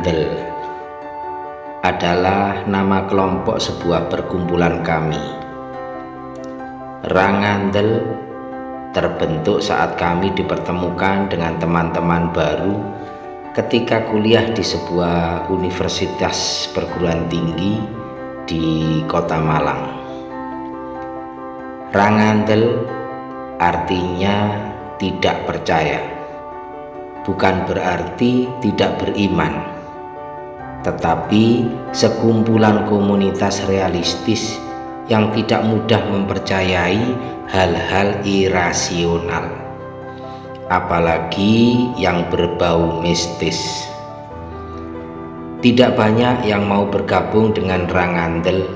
Rangandel adalah nama kelompok sebuah perkumpulan kami. Rangandel terbentuk saat kami dipertemukan dengan teman-teman baru ketika kuliah di sebuah universitas perguruan tinggi di Kota Malang. Rangandel artinya tidak percaya, bukan berarti tidak beriman, tetapi sekumpulan komunitas realistis yang tidak mudah mempercayai hal-hal irasional, apalagi yang berbau mistis. Tidak banyak yang mau bergabung dengan Rangandel,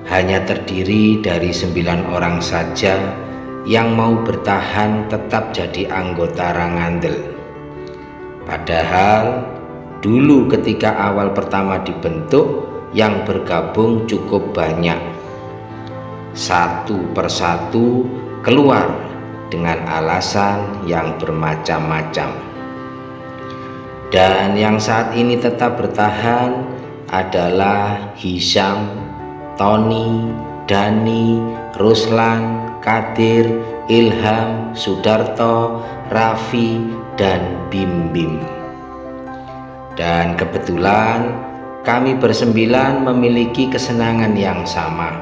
hanya terdiri dari 9 orang saja yang mau bertahan tetap jadi anggota Rangandel. Padahal dulu ketika awal pertama dibentuk, yang bergabung cukup banyak. Satu persatu keluar dengan alasan yang bermacam-macam. Dan yang saat ini tetap bertahan adalah Hisham, Tony, Dani, Ruslan, Kadir, Ilham, Sudarto, Raffi, dan Bim Bim. Dan kebetulan kami bersembilan memiliki kesenangan yang sama,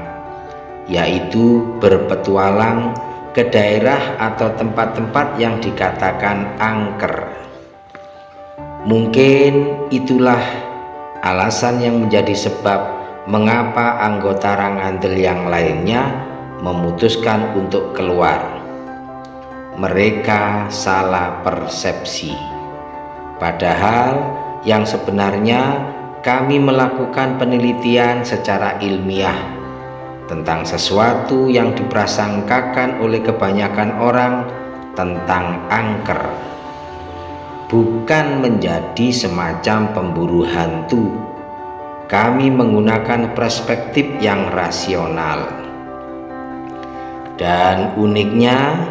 yaitu berpetualang ke daerah atau tempat-tempat yang dikatakan angker. Mungkin itulah alasan yang menjadi sebab mengapa anggota Rangandel yang lainnya memutuskan untuk keluar. Mereka salah persepsi, padahal yang sebenarnya kami melakukan penelitian secara ilmiah tentang sesuatu yang diprasangkakan oleh kebanyakan orang tentang angker, bukan menjadi semacam pemburu hantu. Kami menggunakan perspektif yang rasional. Dan uniknya,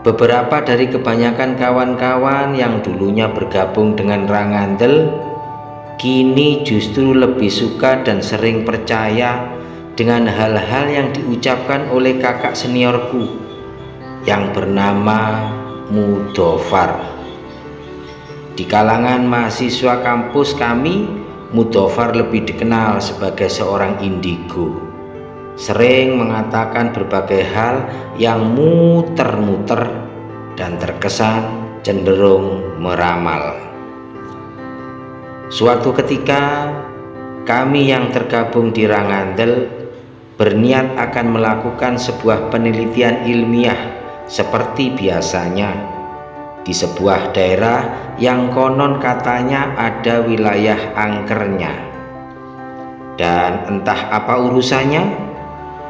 beberapa dari kebanyakan kawan-kawan yang dulunya bergabung dengan Rangandel kini justru lebih suka dan sering percaya dengan hal-hal yang diucapkan oleh kakak seniorku yang bernama Mudofar. Di kalangan mahasiswa kampus kami, Mudofar lebih dikenal sebagai seorang indigo, sering mengatakan berbagai hal yang muter-muter dan terkesan cenderung meramal. Suatu ketika kami yang tergabung di Rangandel berniat akan melakukan sebuah penelitian ilmiah seperti biasanya di sebuah daerah yang konon katanya ada wilayah angkernya. Dan entah apa urusannya,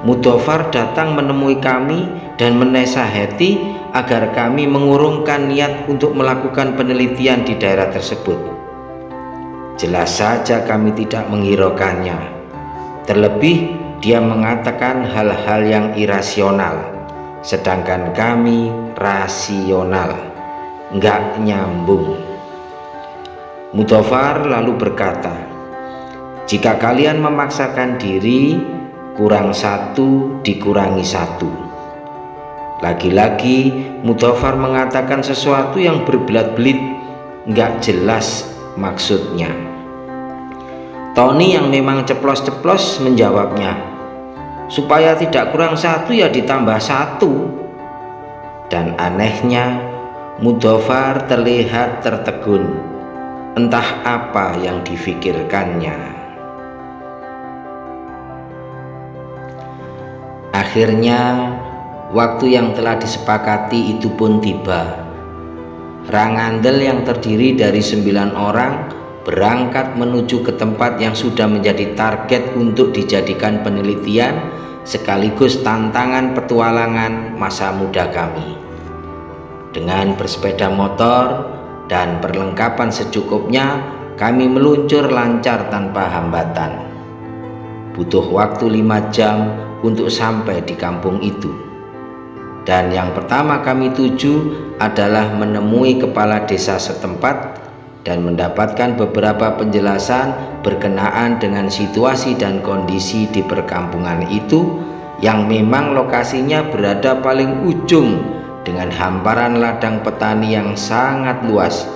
Mudofar datang menemui kami dan menasihati agar kami mengurungkan niat untuk melakukan penelitian di daerah tersebut. Jelas saja kami tidak menghiraukannya. Terlebih dia mengatakan hal-hal yang irasional, sedangkan kami rasional. Nggak nyambung. Mudofar lalu berkata, "Jika kalian memaksakan diri, kurang satu dikurangi satu." Lagi-lagi Mudofar mengatakan sesuatu yang berbelat-belit, nggak jelas maksudnya. Tony yang memang ceplos-ceplos menjawabnya, "Supaya tidak kurang satu ya ditambah satu." Dan anehnya Mudofar terlihat tertegun, entah apa yang difikirkannya. Akhirnya waktu yang telah disepakati itu pun tiba. Rangandel yang terdiri dari 9 orang berangkat menuju ke tempat yang sudah menjadi target untuk dijadikan penelitian sekaligus tantangan petualangan masa muda kami. Dengan bersepeda motor dan perlengkapan secukupnya, kami meluncur lancar tanpa hambatan. Butuh waktu 5 jam untuk sampai di kampung itu. Dan yang pertama kami tuju adalah menemui kepala desa setempat dan mendapatkan beberapa penjelasan berkenaan dengan situasi dan kondisi di perkampungan itu yang memang lokasinya berada paling ujung dengan hamparan ladang petani yang sangat luas,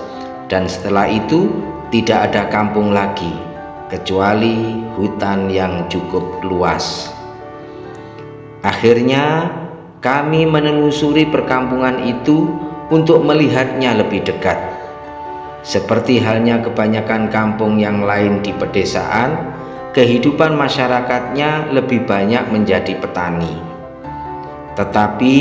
dan setelah itu tidak ada kampung lagi kecuali hutan yang cukup luas. Akhirnya kami menelusuri perkampungan itu untuk melihatnya lebih dekat. Seperti halnya kebanyakan kampung yang lain di pedesaan, kehidupan masyarakatnya lebih banyak menjadi petani. Tetapi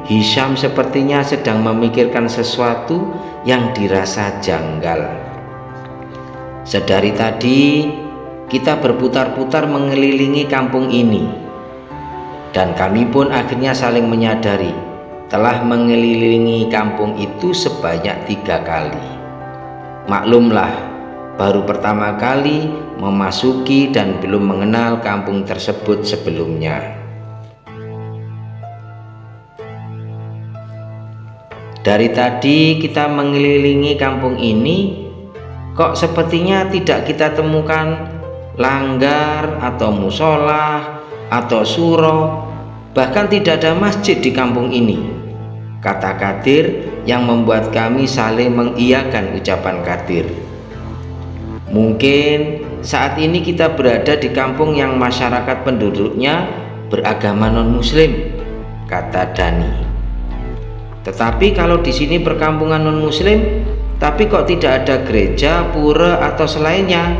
Hisham sepertinya sedang memikirkan sesuatu yang dirasa janggal. Sedari tadi kita berputar-putar mengelilingi kampung ini, dan kami pun akhirnya saling menyadari telah mengelilingi kampung itu sebanyak 3 kali. Maklumlah, baru pertama kali memasuki dan belum mengenal kampung tersebut sebelumnya. Dari tadi kita mengelilingi kampung ini, kok sepertinya tidak kita temukan langgar atau musola atau suro, bahkan tidak ada masjid di kampung ini, kata Kadir yang membuat kami saling mengiyakan ucapan Kadir. Mungkin saat ini kita berada di kampung yang masyarakat penduduknya beragama non-muslim, kata Dani. Tetapi kalau di sini perkampungan non-muslim, tapi kok tidak ada gereja, pura atau selainnya,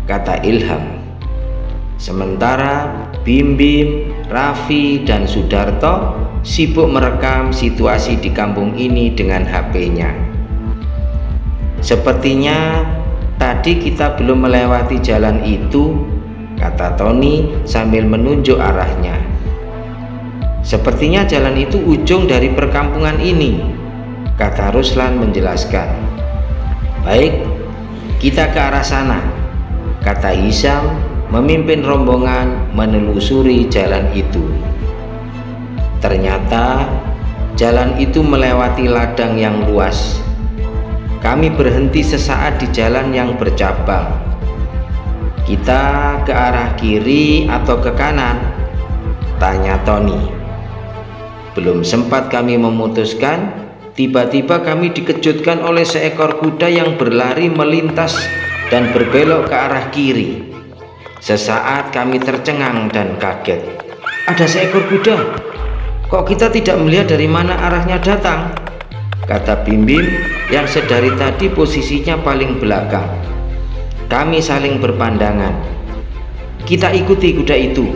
kata Ilham. Sementara Bim Bim, Raffi, dan Sudarto sibuk merekam situasi di kampung ini dengan HP-nya. Sepertinya tadi kita belum melewati jalan itu, kata Tony sambil menunjuk arahnya. Sepertinya jalan itu ujung dari perkampungan ini, kata Ruslan menjelaskan. Baik, kita ke arah sana, kata Hisham memimpin rombongan menelusuri jalan itu. Ternyata jalan itu melewati ladang yang luas. Kami berhenti sesaat di jalan yang bercabang. Kita ke arah kiri atau ke kanan? Tanya Tony. Belum sempat kami memutuskan, tiba-tiba kami dikejutkan oleh seekor kuda yang berlari melintas dan berbelok ke arah kiri. Sesaat kami tercengang dan kaget. Ada seekor kuda. Kok kita tidak melihat dari mana arahnya datang? Kata Bim Bim yang sedari tadi posisinya paling belakang. Kami saling berpandangan. Kita ikuti kuda itu,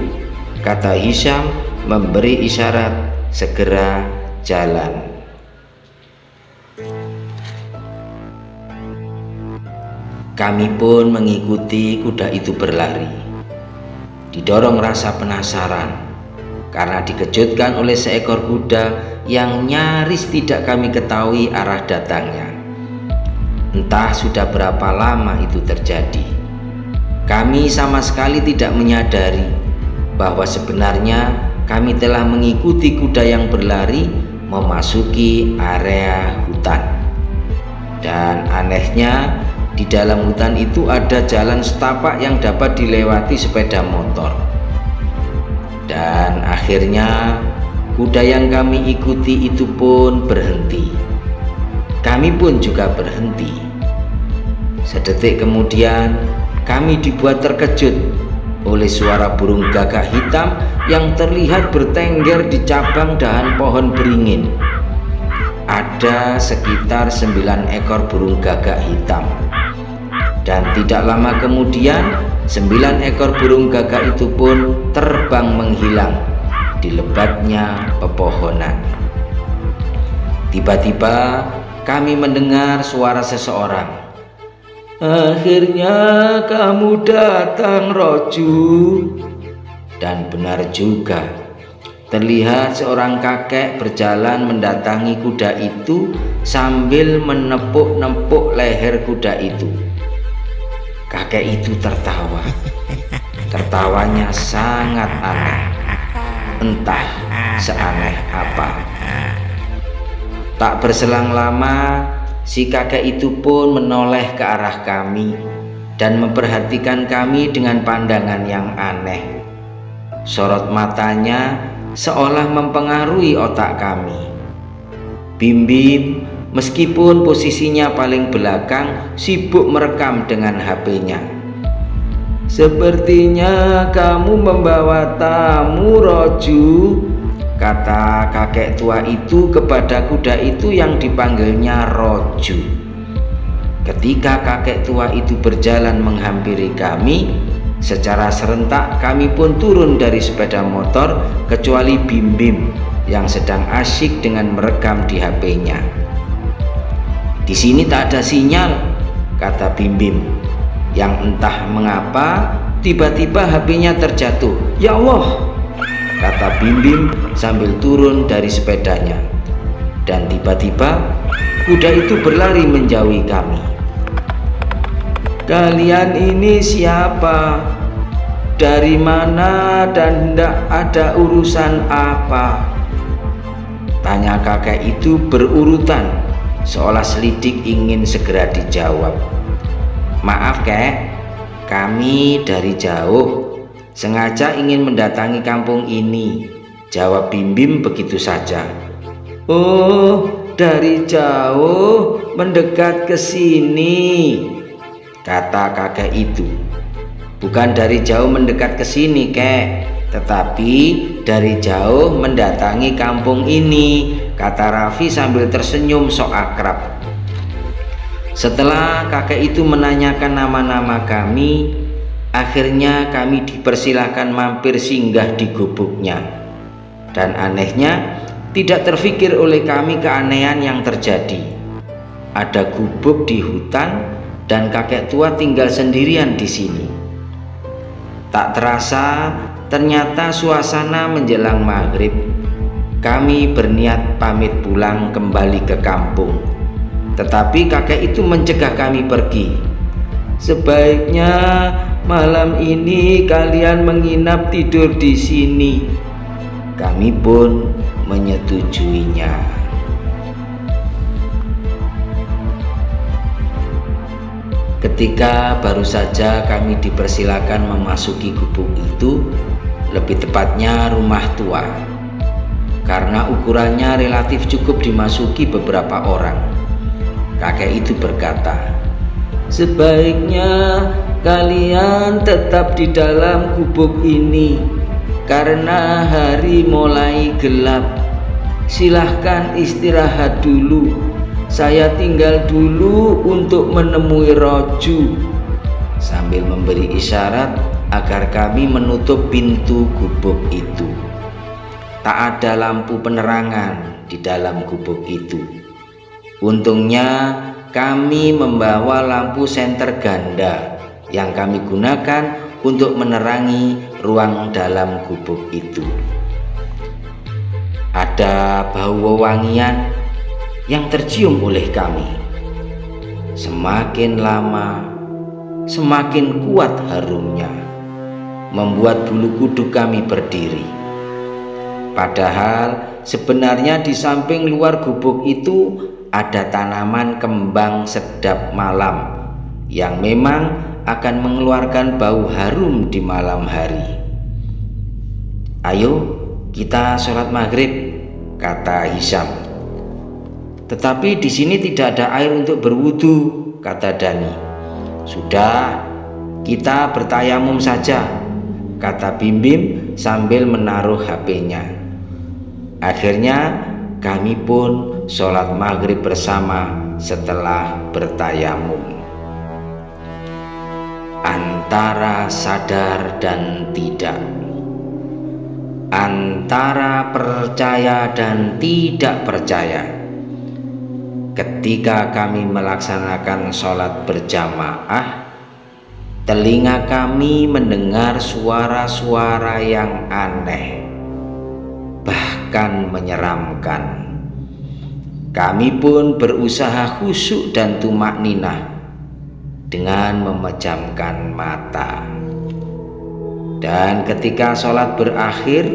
kata Hisham memberi isyarat segera jalan. Kami pun mengikuti kuda itu berlari. Didorong rasa penasaran karena dikejutkan oleh seekor kuda yang nyaris tidak kami ketahui arah datangnya. Entah sudah berapa lama itu terjadi. Kami sama sekali tidak menyadari bahwa sebenarnya kami telah mengikuti kuda yang berlari memasuki area hutan. Dan anehnya, di dalam hutan itu ada jalan setapak yang dapat dilewati sepeda motor. Dan akhirnya kuda yang kami ikuti itu pun berhenti. Kami pun juga berhenti. Sedetik kemudian kami dibuat terkejut oleh suara burung gagak hitam yang terlihat bertengger di cabang dahan pohon beringin. Ada sekitar 9 ekor burung gagak hitam. Dan tidak lama kemudian 9 ekor burung gagak itu pun terbang menghilang di lebatnya pepohonan. Tiba-tiba kami mendengar suara seseorang. Akhirnya kamu datang, Roju. Dan benar juga, terlihat seorang kakek berjalan mendatangi kuda itu sambil menepuk-nepuk leher kuda itu. Kakek itu tertawa. Tertawanya sangat aneh. Entah seaneh apa. Tak berselang lama, si kakek itu pun menoleh ke arah kami dan memperhatikan kami dengan pandangan yang aneh. Sorot matanya seolah mempengaruhi otak kami. Bim Bim, meskipun posisinya paling belakang, sibuk merekam dengan HP-nya. "Sepertinya kamu membawa tamu, Roju," kata kakek tua itu kepada kuda itu yang dipanggilnya Roju. Ketika kakek tua itu berjalan menghampiri kami, secara serentak kami pun turun dari sepeda motor kecuali Bim Bim yang sedang asyik dengan merekam di HP-nya. "Di sini tak ada sinyal," kata Bim Bim, yang entah mengapa tiba-tiba HP-nya terjatuh. "Ya Allah," kata Bim Bim sambil turun dari sepedanya. Dan tiba-tiba kuda itu berlari menjauhi kami. "Kalian ini siapa? Dari mana dan hendak ada urusan apa?" tanya kakek itu berurutan, seolah selidik ingin segera dijawab. "Maaf kek, kami dari jauh, sengaja ingin mendatangi kampung ini," jawab Bim Bim begitu saja. "Oh, dari jauh mendekat ke sini," kata kakek itu. "Bukan dari jauh mendekat ke sini, kek, tetapi dari jauh mendatangi kampung ini," kata Raffi sambil tersenyum sok akrab. Setelah kakek itu menanyakan nama-nama kami, akhirnya kami dipersilahkan mampir singgah di gubuknya. Dan anehnya, tidak terfikir oleh kami keanehan yang terjadi. Ada gubuk di hutan dan kakek tua tinggal sendirian di sini. Tak terasa, ternyata suasana menjelang maghrib. Kami berniat pamit pulang kembali ke kampung, tetapi kakek itu mencegah kami pergi. "Sebaiknya malam ini kalian menginap tidur di sini." Kami pun menyetujuinya. Ketika baru saja kami dipersilakan memasuki gubuk itu, lebih tepatnya rumah tua, karena ukurannya relatif cukup dimasuki beberapa orang. Kakek itu berkata, "Sebaiknya kalian tetap di dalam gubuk ini karena hari mulai gelap. Silahkan istirahat dulu. Saya tinggal dulu untuk menemui Roju," sambil memberi isyarat agar kami menutup pintu gubuk itu. Tak ada lampu penerangan di dalam gubuk itu. Untungnya kami membawa lampu senter ganda yang kami gunakan untuk menerangi ruang dalam gubuk itu. Ada bau wewangian yang tercium oleh kami. Semakin lama, semakin kuat harumnya, membuat bulu kuduk kami berdiri. Padahal sebenarnya di samping luar gubuk itu ada tanaman kembang sedap malam yang memang akan mengeluarkan bau harum di malam hari. "Ayo kita sholat maghrib," kata Hisam. "Tetapi di sini tidak ada air untuk berwudu," kata Dani. "Sudah, kita bertayamum saja," kata Bim Bim sambil menaruh HP-nya. Akhirnya kami pun sholat maghrib bersama setelah bertayamum. Antara sadar dan tidak, antara percaya dan tidak percaya, ketika kami melaksanakan sholat berjamaah, telinga kami mendengar suara-suara yang aneh, bahkan menyeramkan. Kami pun berusaha khusyuk dan tumakninah dengan memejamkan mata. Dan ketika sholat berakhir,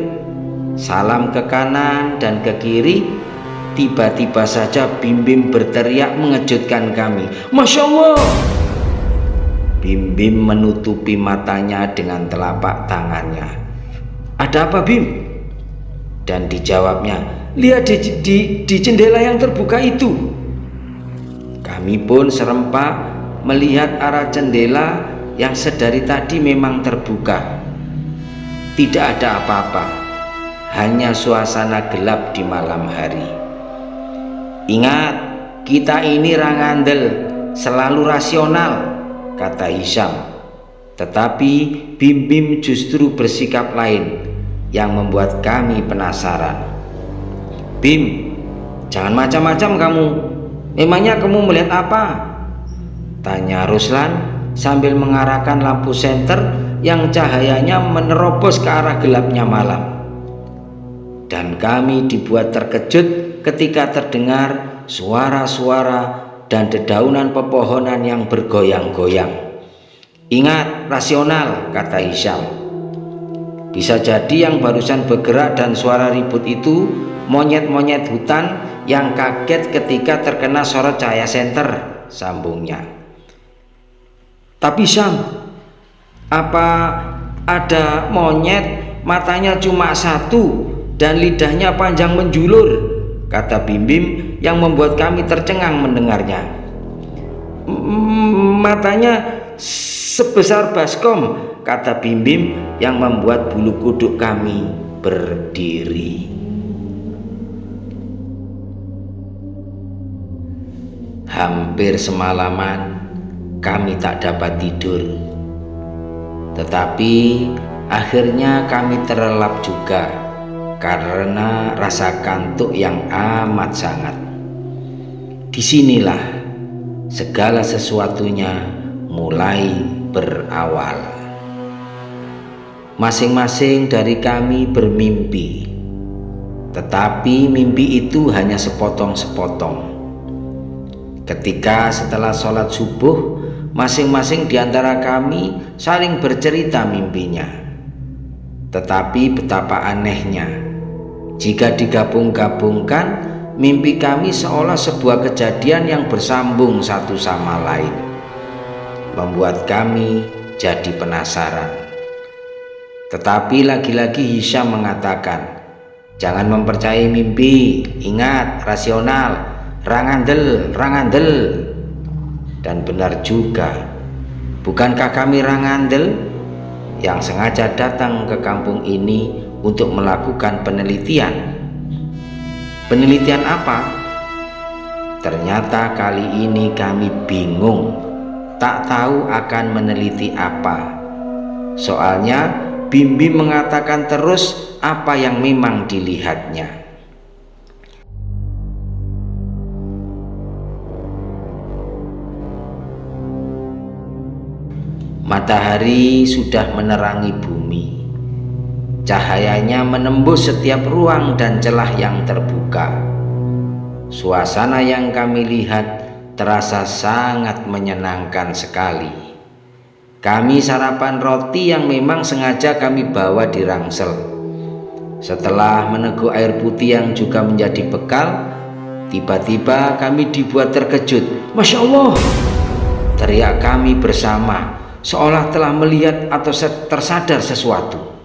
salam ke kanan dan ke kiri, tiba-tiba saja Bim Bim berteriak mengejutkan kami. Masya Allah! Bim Bim menutupi matanya dengan telapak tangannya. Ada apa, Bim? Dan dijawabnya, lihat di jendela yang terbuka itu. Kami pun serempak melihat arah jendela yang sedari tadi memang terbuka. Tidak ada apa-apa, hanya suasana gelap di malam hari. Ingat, kita ini rangandel, selalu rasional, kata Hisham. Tetapi Bim Bim justru bersikap lain yang membuat kami penasaran. Bim, jangan macam-macam kamu. Memangnya kamu melihat apa? Tanya Ruslan sambil mengarahkan lampu senter yang cahayanya menerobos ke arah gelapnya malam. Dan kami dibuat terkejut ketika terdengar suara-suara dan dedaunan pepohonan yang bergoyang-goyang. Ingat, rasional, kata Hisham. Bisa jadi yang barusan bergerak dan suara ribut itu monyet-monyet hutan yang kaget ketika terkena sorot cahaya senter, sambungnya. Tapi Syam, apa ada monyet matanya cuma satu dan lidahnya panjang menjulur, kata Bim Bim yang membuat kami tercengang mendengarnya. Matanya sebesar baskom, kata Bim Bim yang membuat bulu kuduk kami berdiri. Hampir semalaman kami tak dapat tidur, tetapi akhirnya kami terlelap juga karena rasa kantuk yang amat sangat. Disinilah segala sesuatunya mulai berawal. Masing-masing dari kami bermimpi, tetapi mimpi itu hanya sepotong-sepotong. Ketika setelah sholat subuh, masing-masing di antara kami saling bercerita mimpinya. Tetapi betapa anehnya, jika digabung-gabungkan, mimpi kami seolah sebuah kejadian yang bersambung satu sama lain, membuat kami jadi penasaran. Tetapi lagi-lagi Hisham mengatakan, jangan mempercayai mimpi, ingat, rasional, rangandel. Dan benar juga, bukankah kami rangandel yang sengaja datang ke kampung ini untuk melakukan penelitian? Penelitian apa? Ternyata kali ini kami bingung, tak tahu akan meneliti apa. Soalnya Bim Bim mengatakan terus apa yang memang dilihatnya. Matahari sudah menerangi bumi. Cahayanya menembus setiap ruang dan celah yang terbuka. Suasana yang kami lihat terasa sangat menyenangkan sekali. Kami sarapan roti yang memang sengaja kami bawa di rangsel. Setelah meneguk air putih yang juga menjadi bekal, tiba-tiba kami dibuat terkejut. Masya Allah! Teriak kami bersama, seolah telah melihat atau tersadar sesuatu.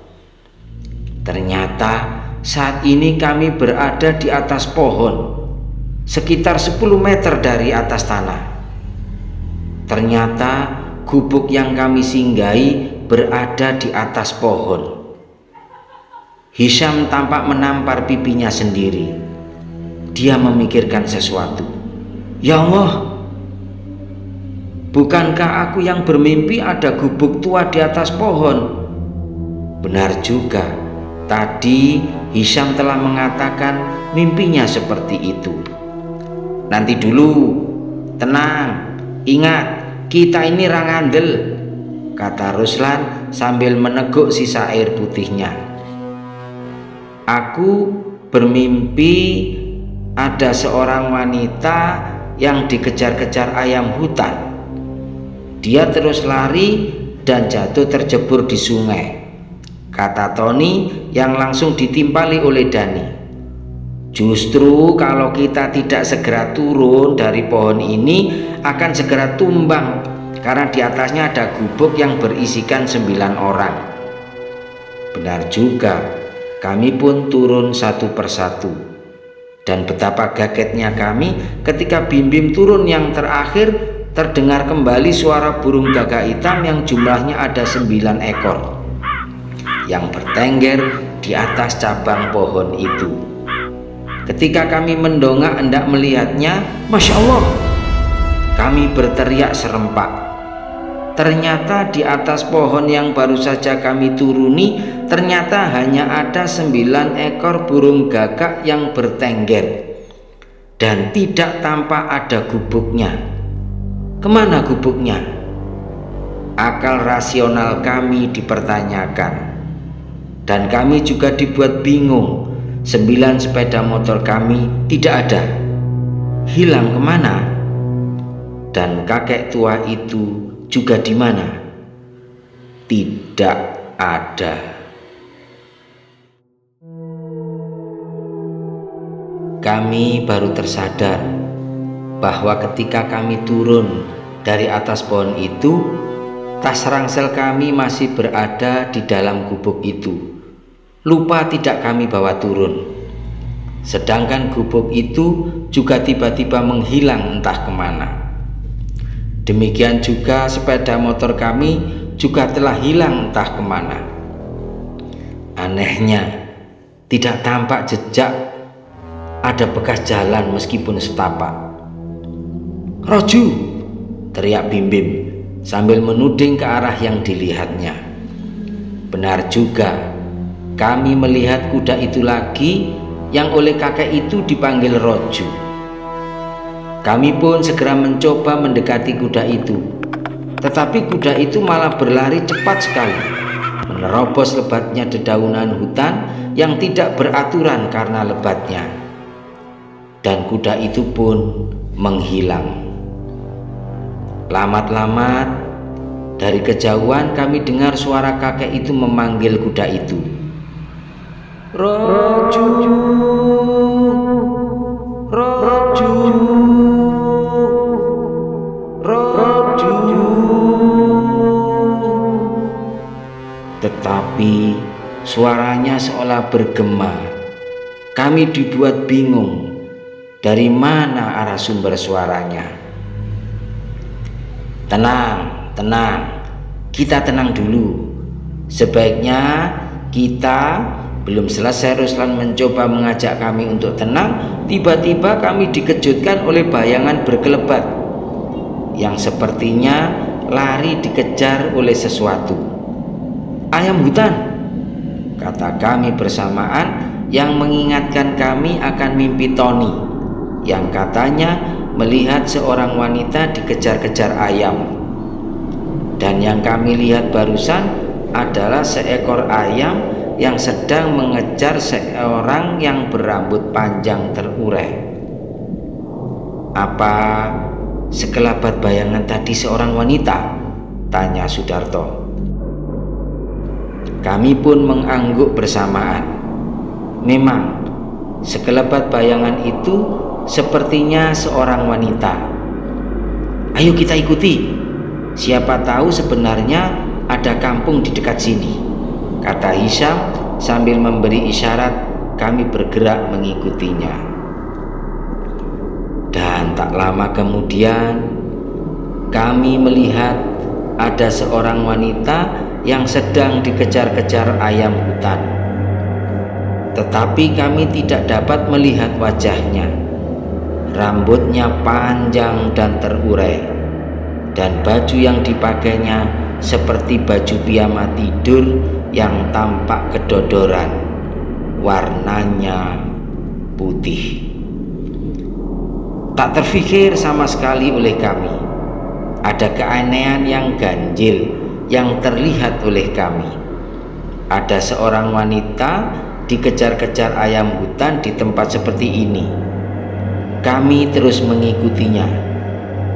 Ternyata saat ini kami berada di atas pohon, sekitar 10 meter dari atas tanah. Ternyata gubuk yang kami singgahi berada di atas pohon. Hisham tampak menampar pipinya sendiri. Dia memikirkan sesuatu. Ya Allah, bukankah aku yang bermimpi ada gubuk tua di atas pohon? Benar juga, tadi Hisham telah mengatakan mimpinya seperti itu. Nanti dulu, tenang, ingat, kita ini rangandel, kata Ruslan sambil meneguk sisa air putihnya. Aku bermimpi ada seorang wanita yang dikejar-kejar ayam hutan. Dia terus lari dan jatuh terjebur di sungai, kata Tony yang langsung ditimpali oleh Dani. Justru kalau kita tidak segera turun dari pohon ini akan segera tumbang, karena di atasnya ada gubuk yang berisikan 9 orang. Benar juga, kami pun turun satu persatu. Dan betapa kagetnya kami ketika Bim Bim turun yang terakhir, terdengar kembali suara burung gagak hitam yang jumlahnya ada 9 ekor yang bertengger di atas cabang pohon itu. Ketika kami mendongak hendak melihatnya, Masya Allah, kami berteriak serempak. Ternyata di atas pohon yang baru saja kami turuni, ternyata hanya ada 9 ekor burung gagak yang bertengger, dan tidak tampak ada gubuknya. Kemana gubuknya? Akal rasional kami dipertanyakan, dan kami juga dibuat bingung. 9 sepeda motor kami tidak ada, hilang kemana? Dan kakek tua itu juga di mana? Tidak ada. Kami baru tersadar bahwa ketika kami turun dari atas pohon itu, tas ransel kami masih berada di dalam gubuk itu. Lupa tidak kami bawa turun. Sedangkan gubuk itu juga tiba-tiba menghilang entah kemana. Demikian juga sepeda motor kami juga telah hilang entah kemana. Anehnya, tidak tampak jejak ada bekas jalan meskipun setapak. Roju, teriak Bim Bim sambil menuding ke arah yang dilihatnya. Benar juga, kami melihat kuda itu lagi yang oleh kakek itu dipanggil Roju. Kami pun segera mencoba mendekati kuda itu, tetapi kuda itu malah berlari cepat sekali, menerobos lebatnya dedaunan hutan yang tidak beraturan karena lebatnya, dan kuda itu pun menghilang. Lamat-lamat dari kejauhan kami dengar suara kakek itu memanggil kuda itu, Roju, Roju, Roju. Tetapi suaranya seolah bergema. Kami dibuat bingung dari mana arah sumber suaranya. Tenang, tenang, kita tenang dulu. Sebaiknya kita belum selesai. Ruslan mencoba mengajak kami untuk tenang. Tiba-tiba kami dikejutkan oleh bayangan berkelebat yang sepertinya lari dikejar oleh sesuatu. Ayam hutan, kata kami bersamaan, yang mengingatkan kami akan mimpi Tony yang katanya melihat seorang wanita dikejar-kejar ayam. Dan yang kami lihat barusan adalah seekor ayam yang sedang mengejar seorang yang berambut panjang terurai. Apa sekelebat bayangan tadi seorang wanita? Tanya Sudarto. Kami pun mengangguk bersamaan. Memang sekelebat bayangan itu sepertinya seorang wanita. Ayo kita ikuti, siapa tahu sebenarnya ada kampung di dekat sini, kata Hisham sambil memberi isyarat. Kami bergerak mengikutinya. Dan tak lama kemudian kami melihat ada seorang wanita yang sedang dikejar-kejar ayam hutan. Tetapi kami tidak dapat melihat wajahnya. Rambutnya panjang dan terurai, dan baju yang dipakainya seperti baju piyama tidur yang tampak kedodoran, warnanya putih. Tak terfikir sama sekali oleh kami ada keanehan yang ganjil yang terlihat oleh kami. Ada seorang wanita dikejar-kejar ayam hutan di tempat seperti ini. Kami terus mengikutinya,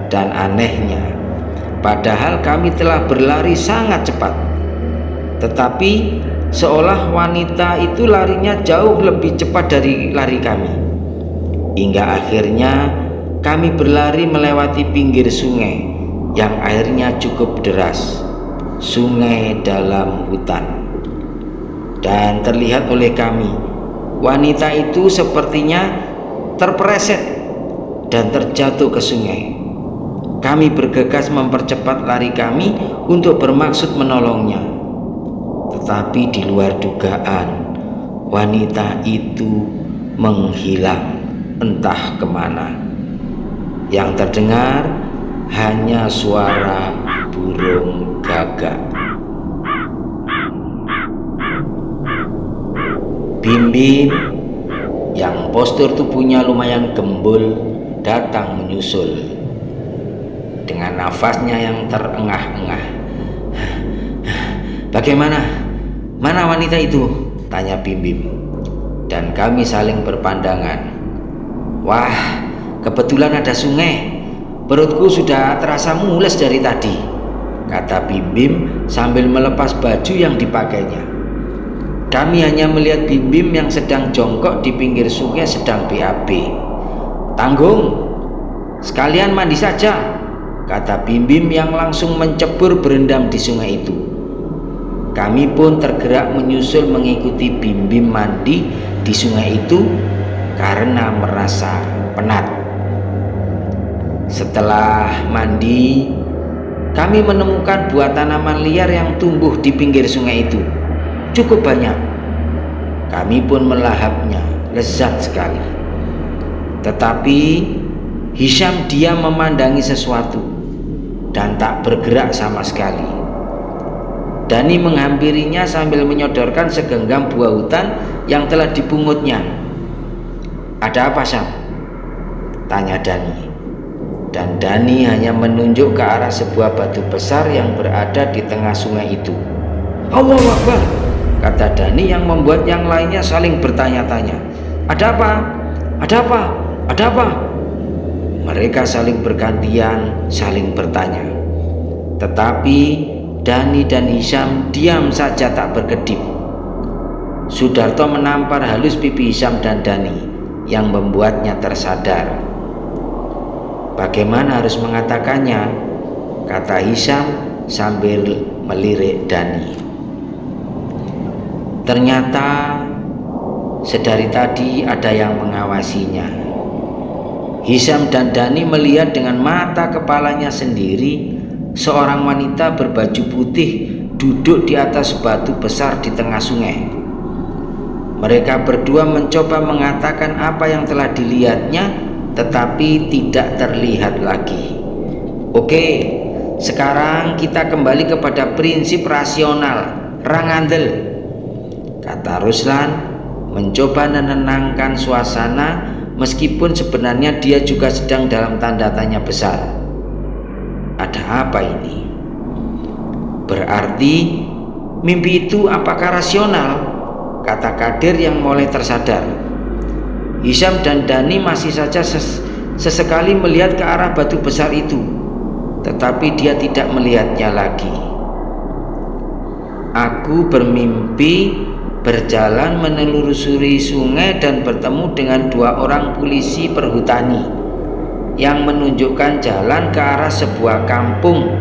dan anehnya, padahal kami telah berlari sangat cepat, tetapi seolah wanita itu larinya jauh lebih cepat dari lari kami. hingga akhirnya kami berlari melewati pinggir sungai yang airnya cukup deras, sungai dalam hutan. Dan terlihat oleh kami, wanita itu sepertinya terpeleset dan terjatuh ke sungai. Kami bergegas mempercepat lari kami untuk bermaksud menolongnya. Tetapi di luar dugaan, wanita itu menghilang entah kemana. Yang terdengar hanya suara burung gagak. Bim Bim yang postur tubuhnya lumayan gembul datang menyusul dengan nafasnya yang terengah-engah. "Bagaimana? Mana wanita itu?" tanya Bim Bim. Dan kami saling berpandangan. "Wah, kebetulan ada sungai. Perutku sudah terasa mules dari tadi," kata Bim Bim sambil melepas baju yang dipakainya. Kami hanya melihat Bim Bim yang sedang jongkok di pinggir sungai sedang BAB. "Tanggung, sekalian mandi saja," kata Bim Bim yang langsung mencebur berendam di sungai itu. Kami pun tergerak menyusul mengikuti Bim Bim mandi di sungai itu karena merasa penat. Setelah mandi, kami menemukan buah tanaman liar yang tumbuh di pinggir sungai itu. Cukup banyak. Kami pun melahapnya, lezat sekali. Tetapi Hisham diam memandangi sesuatu dan tak bergerak sama sekali. Dani menghampirinya sambil menyodorkan segenggam buah hutan yang telah dipungutnya. "Ada apa, Sam?" tanya Dani. Dan Dani hanya menunjuk ke arah sebuah batu besar yang berada di tengah sungai itu. "Allahu Akbar," kata Dani yang membuat yang lainnya saling bertanya-tanya. "Ada apa? Ada apa? Ada apa?" Mereka saling bergantian saling bertanya. Tetapi Dani dan Hisham diam saja tak berkedip. Sudarto menampar halus pipi Hisham dan Dani yang membuatnya tersadar. "Bagaimana harus mengatakannya?" kata Hisham sambil melirik Dani. Ternyata sedari tadi ada yang mengawasinya. Hisham dan Dani melihat dengan mata kepalanya sendiri seorang wanita berbaju putih duduk di atas batu besar di tengah sungai. Mereka berdua mencoba mengatakan apa yang telah dilihatnya, tetapi tidak terlihat lagi. "Oke, sekarang kita kembali kepada prinsip rasional, rangandel," kata Ruslan mencoba menenangkan suasana meskipun sebenarnya dia juga sedang dalam tanda tanya besar. Ada apa ini? Berarti mimpi itu apakah rasional? Kata Kadir yang mulai tersadar. Hisham dan Dani masih saja sesekali melihat ke arah batu besar itu, tetapi dia tidak melihatnya lagi. "Aku bermimpi berjalan menelusuri sungai dan bertemu dengan 2 orang polisi perhutani yang menunjukkan jalan ke arah sebuah kampung,"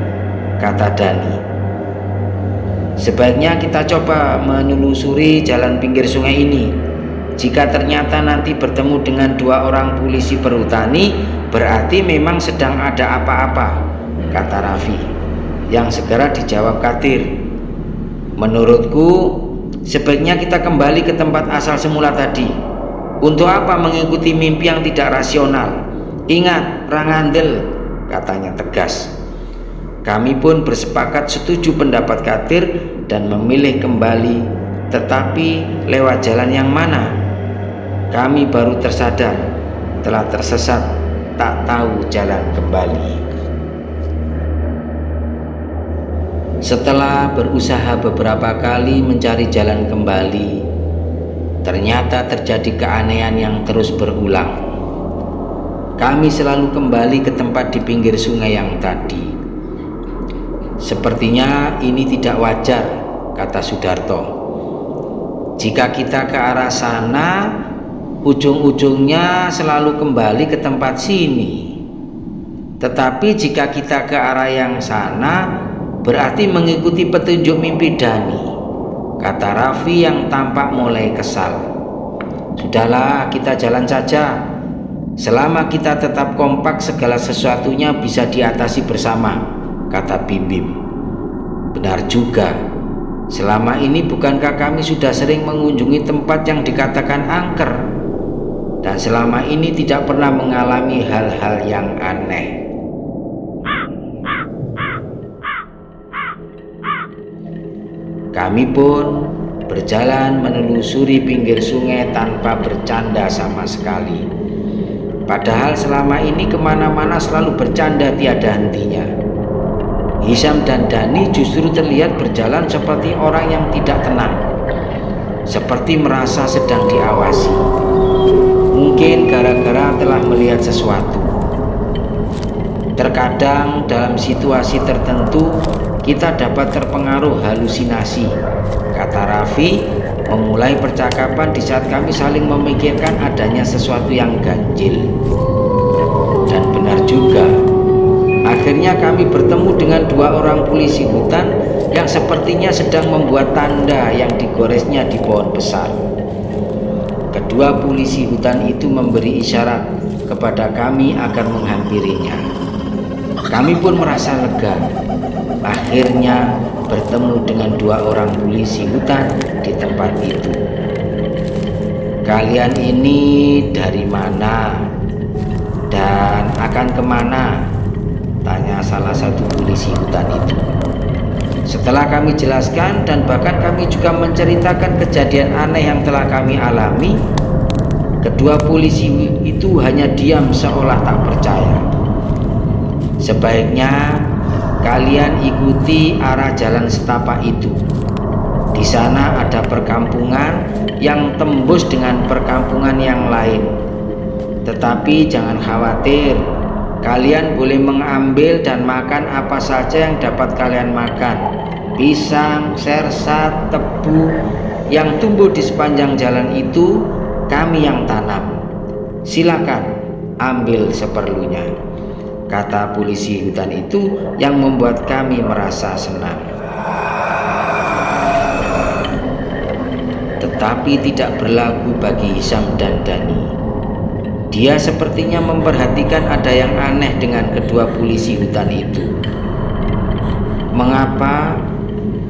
kata Dani. "Sebaiknya kita coba menelusuri jalan pinggir sungai ini. Jika ternyata nanti bertemu dengan 2 orang polisi perhutani, berarti memang sedang ada apa-apa," kata Raffi, yang segera dijawab Kadir. "Menurutku sebaiknya kita kembali ke tempat asal semula tadi. Untuk apa mengikuti mimpi yang tidak rasional? Ingat, rangandel," katanya tegas. Kami pun bersepakat setuju pendapat Kadir dan memilih kembali, tetapi lewat jalan yang mana? Kami baru tersadar telah tersesat, tak tahu jalan kembali. Setelah berusaha beberapa kali mencari jalan kembali, ternyata terjadi keanehan yang terus berulang. Kami selalu kembali ke tempat di pinggir sungai yang tadi. "Sepertinya ini tidak wajar," kata Sudarto. "Jika kita ke arah sana, ujung-ujungnya selalu kembali ke tempat sini. Tetapi jika kita ke arah yang sana, berarti mengikuti petunjuk mimpi Dani, kata Raffi yang tampak mulai kesal. Sudahlah, kita jalan saja. Selama kita tetap kompak, segala sesuatunya bisa diatasi bersama, kata Bim Bim. Benar juga. Selama ini bukankah kami sudah sering mengunjungi tempat yang dikatakan angker? Dan selama ini tidak pernah mengalami hal-hal yang aneh. Kami pun berjalan menelusuri pinggir sungai tanpa bercanda sama sekali. Padahal selama ini kemana-mana selalu bercanda tiada hentinya. Hisam dan Dani justru terlihat berjalan seperti orang yang tidak tenang, seperti merasa sedang diawasi. Mungkin gara-gara telah melihat sesuatu. Terkadang dalam situasi tertentu kita dapat terpengaruh halusinasi, kata Raffi memulai percakapan di saat kami saling memikirkan adanya sesuatu yang ganjil. Dan benar juga. Akhirnya kami bertemu dengan dua orang polisi hutan yang sepertinya sedang membuat tanda yang digoresnya di pohon besar. Kedua polisi hutan itu memberi isyarat kepada kami agar menghampirinya. Kami pun merasa lega. Akhirnya bertemu dengan dua orang polisi hutan di tempat itu. Kalian ini dari mana dan akan kemana? Tanya salah satu polisi hutan itu. Setelah kami jelaskan dan bahkan kami juga menceritakan kejadian aneh yang telah kami alami, kedua polisi itu hanya diam seolah tak percaya. Sebaiknya kalian ikuti arah jalan setapak itu. Di sana ada perkampungan yang tembus dengan perkampungan yang lain. Tetapi jangan khawatir. Kalian boleh mengambil dan makan apa saja yang dapat kalian makan. Pisang, sersat, tebu yang tumbuh di sepanjang jalan itu kami yang tanam. Silakan ambil seperlunya, kata polisi hutan itu yang membuat kami merasa senang. Tetapi tidak berlaku bagi Hisam dan Dani. Dia sepertinya memperhatikan ada yang aneh dengan kedua polisi hutan itu. Mengapa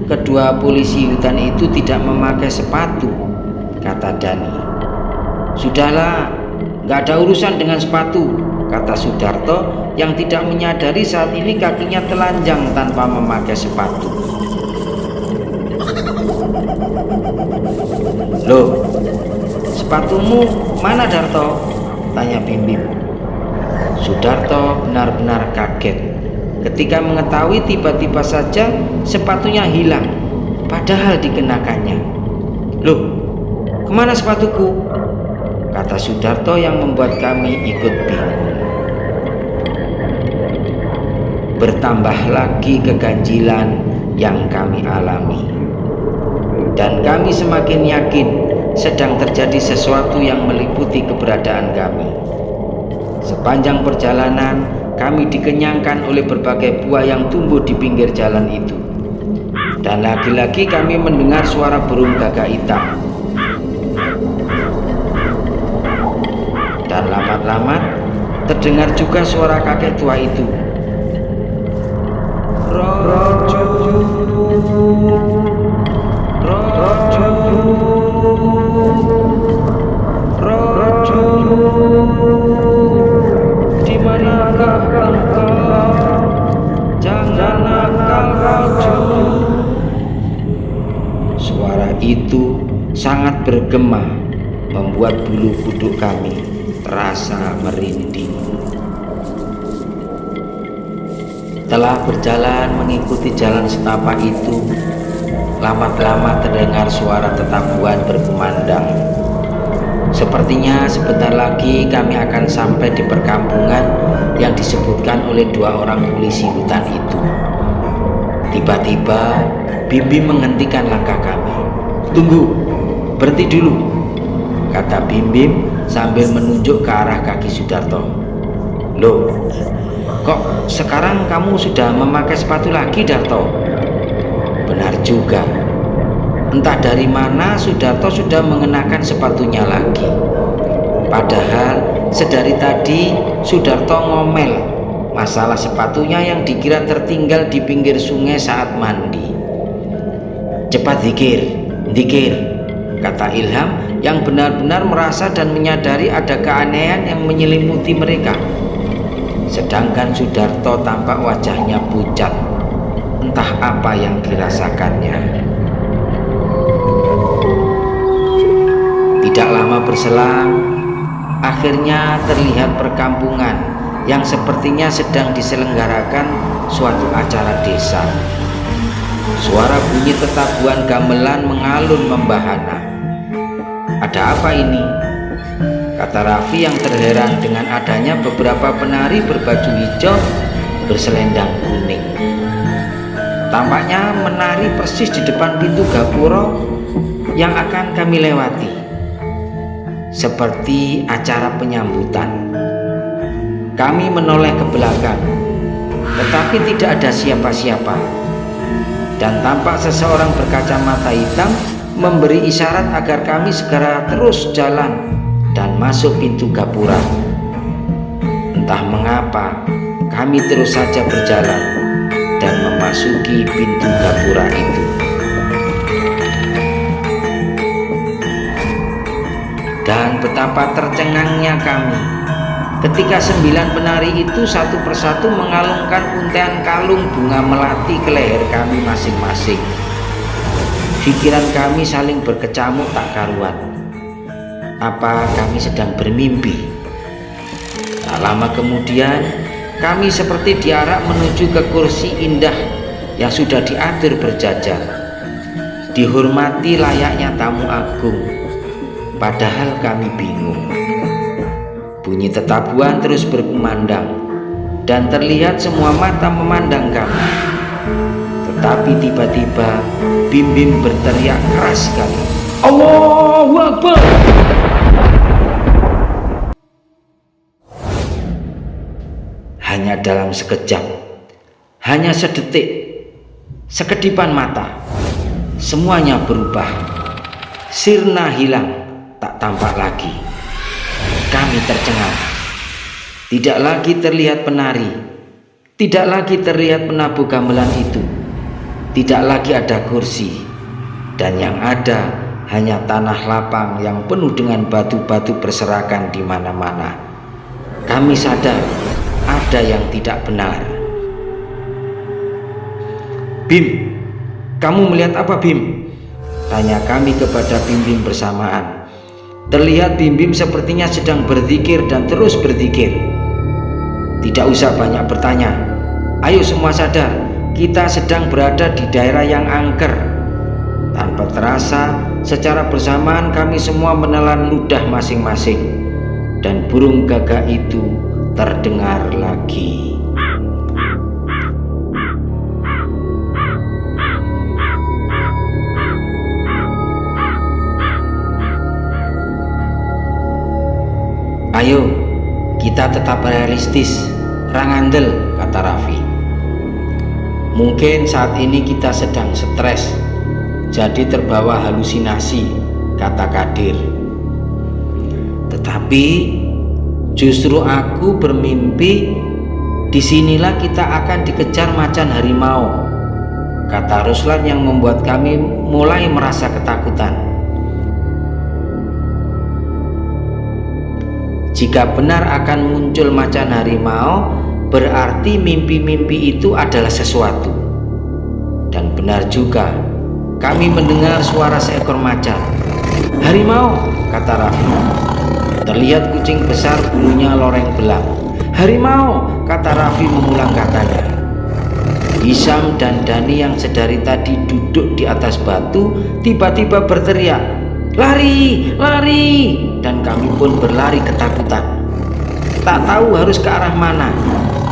kedua polisi hutan itu tidak memakai sepatu? Kata Dani. Sudahlah, gak ada urusan dengan sepatu, kata Sudarto yang tidak menyadari saat ini kakinya telanjang tanpa memakai sepatu. Loh, sepatumu mana, Darto? Tanya Bim Bim. Sudarto benar-benar kaget ketika mengetahui tiba-tiba saja sepatunya hilang, padahal dikenakannya. Loh, kemana sepatuku? Kata Sudarto yang membuat kami ikut bingung. Bertambah lagi keganjilan yang kami alami, dan kami semakin yakin sedang terjadi sesuatu yang meliputi keberadaan kami. Sepanjang perjalanan kami dikenyangkan oleh berbagai buah yang tumbuh di pinggir jalan itu. Dan lagi-lagi kami mendengar suara burung gagak hitam. Dan lambat-lambat terdengar juga suara kakek tua itu. Rojo, Rojo, Rojo, di manakah engkau? Jangan nakal, Rojo. Suara itu sangat bergema, membuat bulu kuduk kami terasa merinding. Setelah berjalan mengikuti jalan setapak itu, lama-lama terdengar suara tetabuhan berkumandang. Sepertinya sebentar lagi kami akan sampai di perkampungan yang disebutkan oleh dua orang polisi hutan itu. Tiba-tiba Bim Bim menghentikan langkah kami. Tunggu, berhenti dulu, kata Bim Bim sambil menunjuk ke arah kaki Sudarto. "Loh, kok sekarang kamu sudah memakai sepatu lagi, Darto?" Benar juga. Entah dari mana Sudarto sudah mengenakan sepatunya lagi. Padahal sedari tadi Sudarto ngomel masalah sepatunya yang dikira tertinggal di pinggir sungai saat mandi. "Cepat zikir, zikir," kata Ilham yang benar-benar merasa dan menyadari ada keanehan yang menyelimuti mereka. Sedangkan Sudarto tampak wajahnya pucat, entah apa yang dirasakannya. Tidak lama berselang, akhirnya terlihat perkampungan yang sepertinya sedang diselenggarakan suatu acara desa. Suara bunyi tetabuhan gamelan mengalun membahana. "Ada apa ini?" kata Raffi yang terheran dengan adanya beberapa penari berbaju hijau berselendang kuning. Tampaknya menari persis di depan pintu gapura yang akan kami lewati, seperti acara penyambutan. Kami menoleh ke belakang, tetapi tidak ada siapa-siapa, dan tampak seseorang berkacamata hitam memberi isyarat agar kami segera terus jalan dan masuk pintu gapura. Entah mengapa kami terus saja berjalan dan memasuki pintu gapura itu. Dan betapa tercengangnya kami ketika 9 penari itu satu persatu mengalungkan untean kalung bunga melati ke leher kami masing-masing. Pikiran kami saling berkecamuk tak karuan. Apa kami sedang bermimpi? Tak lama kemudian kami seperti diarak menuju ke kursi indah yang sudah diatur berjajar, dihormati layaknya tamu agung. Padahal kami bingung. Bunyi tetabuhan terus berkumandang dan terlihat semua mata memandang kami. Tetapi tiba-tiba Bim Bim berteriak keras sekali, "Allahu Akbar!" Hanya dalam sekejap, hanya sedetik, sekedipan mata, semuanya berubah. Sirna hilang, tak tampak lagi. Kami tercengang. Tidak lagi terlihat penari, tidak lagi terlihat penabuh gamelan itu, tidak lagi ada kursi, dan yang ada hanya tanah lapang yang penuh dengan batu-batu berserakan di mana-mana. Kami sadar ada yang tidak benar. "Bim, kamu melihat apa, Bim?" tanya kami kepada Bim Bim bersamaan. Terlihat Bim Bim sepertinya sedang berzikir dan terus berzikir. "Tidak usah banyak bertanya. Ayo semua sadar, kita sedang berada di daerah yang angker." Tanpa terasa, secara bersamaan kami semua menelan ludah masing-masing, dan burung gagak itu terdengar lagi. "Ayo, kita tetap realistis, rangandel," kata Raffi. "Mungkin saat ini kita sedang stres, jadi terbawa halusinasi," kata Kadir. "Tetapi justru aku bermimpi disinilah kita akan dikejar macan harimau," kata Ruslan yang membuat kami mulai merasa ketakutan. Jika benar akan muncul macan harimau, berarti mimpi-mimpi itu adalah sesuatu. Dan benar juga, kami mendengar suara seekor macan. "Harimau," kata Raffi. Terlihat kucing besar bulunya loreng belang. "Harimau," kata Raffi mengulang katanya. Hisam dan Dani yang sedari tadi duduk di atas batu tiba-tiba berteriak, "Lari, lari!" Dan kami pun berlari ketakutan. Tak tahu harus ke arah mana.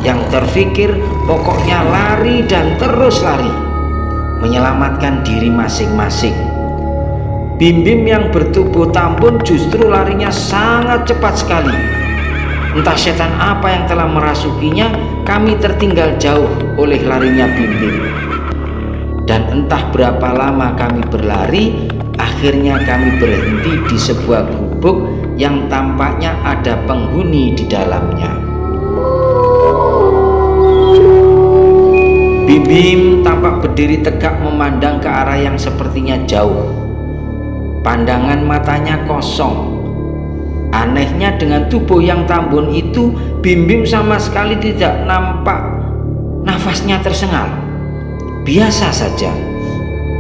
Yang terfikir pokoknya lari dan terus lari, menyelamatkan diri masing-masing. Bim-bim yang bertubuh tambun justru larinya sangat cepat sekali. Entah setan apa yang telah merasukinya, kami tertinggal jauh oleh larinya Bim-bim. Dan entah berapa lama kami berlari, akhirnya kami berhenti di sebuah gubuk yang tampaknya ada penghuni di dalamnya. Bim-bim tampak berdiri tegak memandang ke arah yang sepertinya jauh. Pandangan matanya kosong. Anehnya dengan tubuh yang tambun itu, Bim-bim sama sekali tidak nampak nafasnya tersengal. Biasa saja.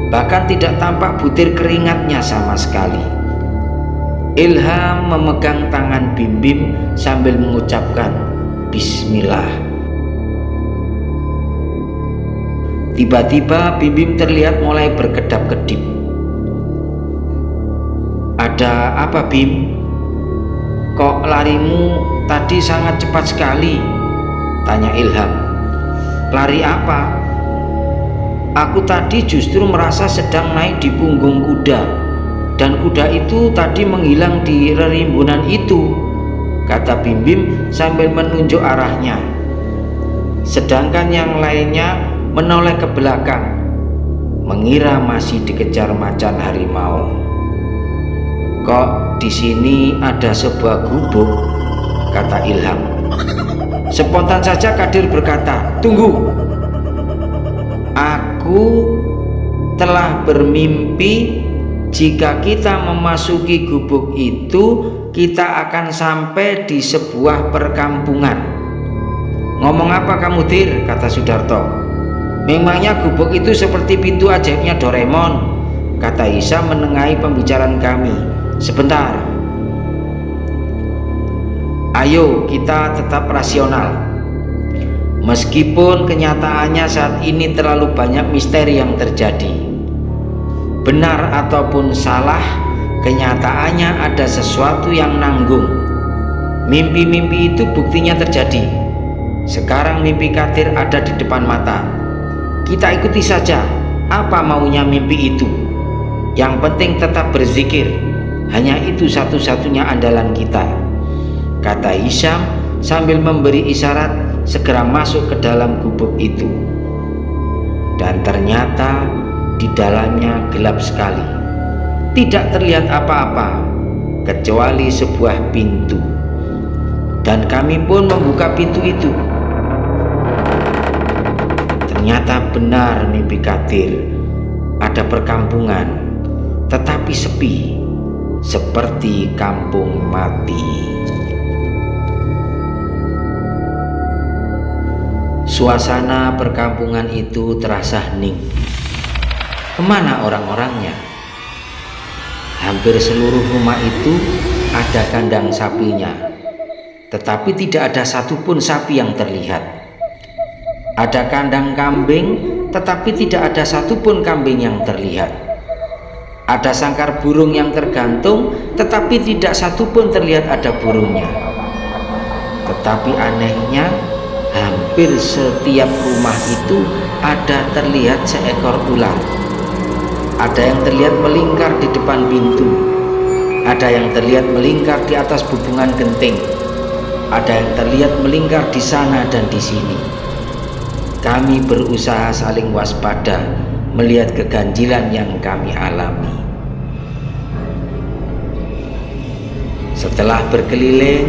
Bahkan tidak tampak butir keringatnya sama sekali. Ilham memegang tangan Bim-bim sambil mengucapkan Bismillah. Tiba-tiba Bim-bim terlihat mulai berkedap-kedip. Ada apa, Bim? Kok larimu tadi sangat cepat sekali? Tanya Ilham. Lari apa? Aku tadi justru merasa sedang naik di punggung kuda, dan kuda itu tadi menghilang di rerimbunan itu, kata Bim-bim sambil menunjuk arahnya. Sedangkan yang lainnya menoleh ke belakang, mengira masih dikejar macan harimau. Kok di sini ada sebuah gubuk? Kata Ilham. Spontan saja Kadir berkata, tunggu. Aku telah bermimpi jika kita memasuki gubuk itu, kita akan sampai di sebuah perkampungan. Ngomong apa kamu, Dir? Kata Sudarto. Memangnya gubuk itu seperti pintu ajaibnya Doraemon? Kata Isa menengahi pembicaraan kami. Sebentar. Ayo kita tetap rasional. Meskipun kenyataannya saat ini terlalu banyak misteri yang terjadi. Benar ataupun salah, kenyataannya ada sesuatu yang nanggung. Mimpi-mimpi itu buktinya terjadi. Sekarang mimpi Kadir ada di depan mata. Kita ikuti saja apa maunya mimpi itu. Yang penting tetap berzikir. Hanya itu satu-satunya andalan kita, kata Hisham sambil memberi isyarat segera masuk ke dalam gubuk itu. Dan ternyata di dalamnya gelap sekali. Tidak terlihat apa-apa kecuali sebuah pintu. Dan kami pun membuka pintu itu. Ternyata benar mimpi Kadir. Ada perkampungan, tetapi sepi. Seperti kampung mati. Suasana perkampungan itu terasa hening. Kemana orang-orangnya? Hampir seluruh rumah itu ada kandang sapinya, tetapi tidak ada satupun sapi yang terlihat. Ada kandang kambing, tetapi tidak ada satupun kambing yang terlihat. Ada sangkar burung yang tergantung, tetapi tidak satupun terlihat ada burungnya. Tetapi anehnya, hampir setiap rumah itu ada terlihat seekor ular. Ada yang terlihat melingkar di depan pintu. Ada yang terlihat melingkar di atas bubungan genting. Ada yang terlihat melingkar di sana dan di sini. Kami berusaha saling waspada melihat keganjilan yang kami alami. Setelah berkeliling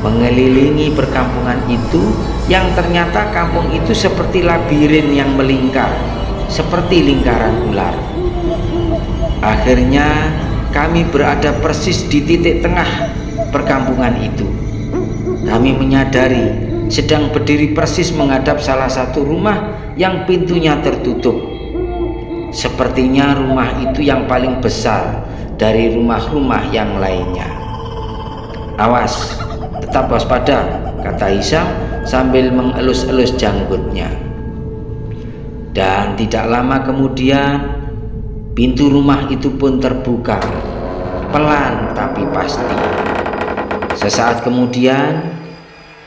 mengelilingi perkampungan itu, yang ternyata kampung itu seperti labirin yang melingkar, seperti lingkaran ular. Akhirnya kami berada persis di titik tengah perkampungan itu. Kami menyadari sedang berdiri persis menghadap salah satu rumah yang pintunya tertutup. Sepertinya rumah itu yang paling besar dari rumah-rumah yang lainnya. Awas, tetap waspada, kata Hisham sambil mengelus-elus janggutnya. Dan tidak lama kemudian pintu rumah itu pun terbuka, pelan tapi pasti. Sesaat kemudian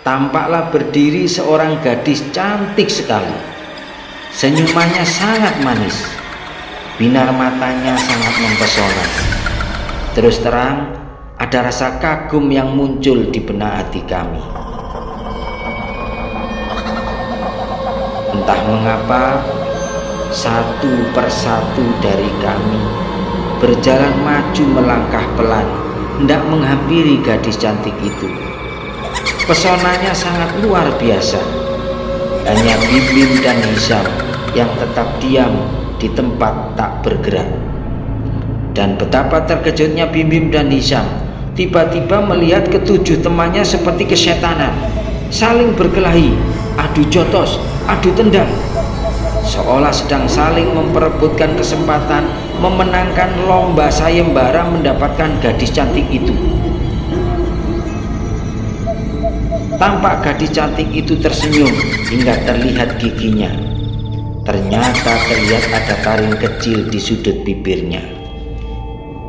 tampaklah berdiri seorang gadis cantik sekali. Senyumannya sangat manis. Binar matanya sangat mempesona. Terus terang, ada rasa kagum yang muncul di benak hati kami. Entah mengapa, satu persatu dari kami berjalan maju melangkah pelan, hendak menghampiri gadis cantik itu. Pesonanya sangat luar biasa. Hanya Bim dan Hisham yang tetap diam di tempat tak bergerak. Dan betapa terkejutnya Bim dan Hisham tiba-tiba melihat ketujuh temannya seperti kesetanan, saling berkelahi, adu jotos, adu tendang, seolah sedang saling memperebutkan kesempatan memenangkan lomba sayembara mendapatkan gadis cantik itu. Tampak gadis cantik itu tersenyum hingga terlihat giginya. Ternyata terlihat ada taring kecil di sudut bibirnya.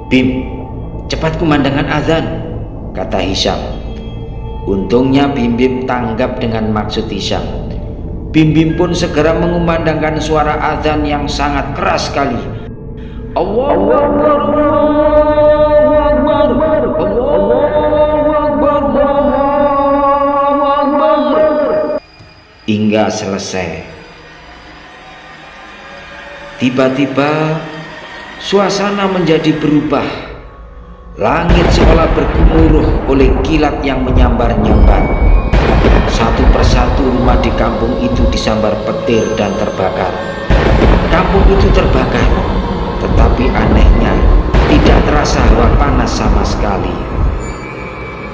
"Bim, cepat kumandangkan azan," kata Hisham. Untungnya Bim tanggap dengan maksud Hisham. Bim pun segera mengumandangkan suara azan yang sangat keras sekali. Allahu Akbar, Allahu Akbar, Allahu Akbar, Allahu Akbar, hingga selesai. Tiba-tiba suasana menjadi berubah. Langit seolah bergemuruh oleh kilat yang menyambar-nyambar. Satu persatu rumah di kampung itu disambar petir dan terbakar. Kampung itu terbakar, tetapi anehnya tidak terasa hawa panas sama sekali.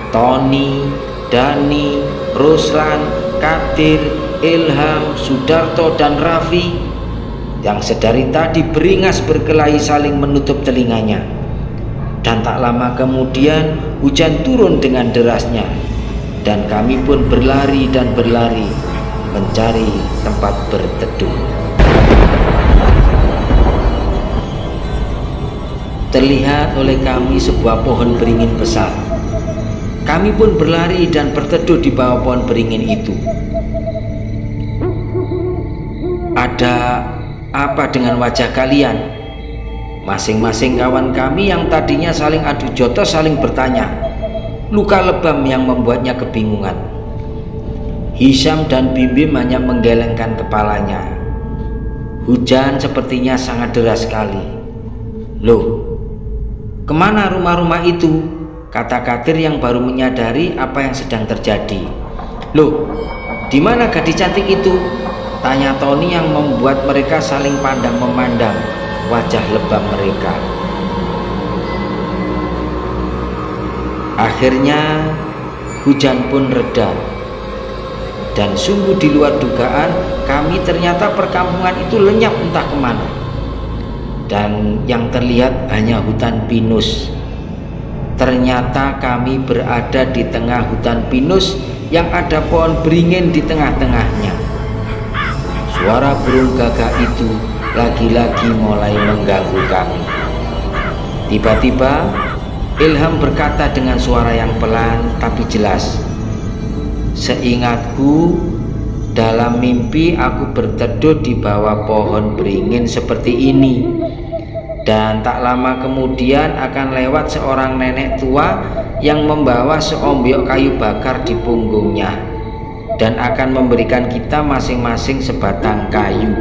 Tony, Dani, Ruslan, Kadir, Ilham, Sudarto, dan Raffi yang sedari tadi beringas berkelahi saling menutup telinganya. Dan tak lama kemudian hujan turun dengan derasnya, dan kami pun berlari dan berlari mencari tempat berteduh. Terlihat oleh kami sebuah pohon beringin besar. Kami pun berlari dan berteduh di bawah pohon beringin itu. "Ada apa dengan wajah kalian?" Masing-masing kawan kami yang tadinya saling adu jotos saling bertanya. Luka lebam yang membuatnya kebingungan. Hisham dan Bim hanya menggelengkan kepalanya. Hujan sepertinya sangat deras sekali. "Loh, kemana rumah-rumah itu?" kata Kadir yang baru menyadari apa yang sedang terjadi. "Loh, di mana gadis cantik itu?" tanya Tony yang membuat mereka saling pandang memandang wajah lebam mereka. Akhirnya hujan pun reda, dan sungguh di luar dugaan kami ternyata perkampungan itu lenyap entah kemana, dan yang terlihat hanya hutan pinus. Ternyata kami berada di tengah hutan pinus yang ada pohon beringin di tengah-tengahnya. Suara burung gagak itu lagi-lagi mulai mengganggu kami. Tiba-tiba Ilham berkata dengan suara yang pelan tapi jelas, "Seingatku, dalam mimpi aku berteduh di bawah pohon beringin seperti ini, dan tak lama kemudian akan lewat seorang nenek tua yang membawa seombyok kayu bakar di punggungnya dan akan memberikan kita masing-masing sebatang kayu."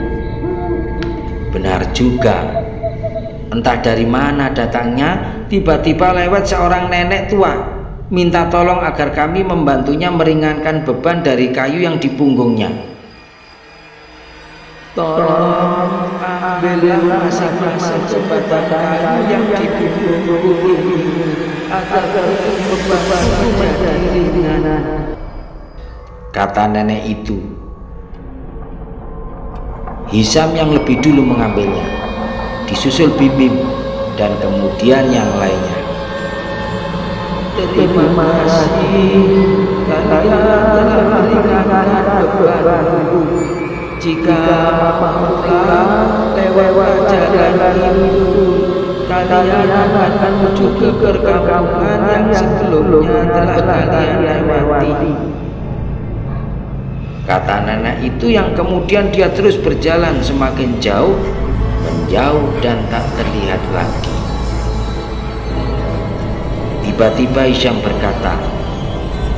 Benar juga. Entah dari mana datangnya, tiba-tiba lewat seorang nenek tua, minta tolong agar kami membantunya meringankan beban dari kayu yang di punggungnya. "Tolong ambillah masing-masing sebatang kayu yang di punggungku ini, agar bebanku menjadi ringan," kata nenek itu. Hisham yang lebih dulu mengambilnya, disusul Bim dan kemudian yang lainnya. "Terima kasih, kalian telah meringankan bebanku. Jika pulang lewat jalan ini, kalian akan menuju ke perkampungan yang sebelumnya telah kalian lewati," kata nenek itu, yang kemudian dia terus berjalan semakin jauh menjauh dan tak terlihat lagi. Tiba-tiba Hisham berkata,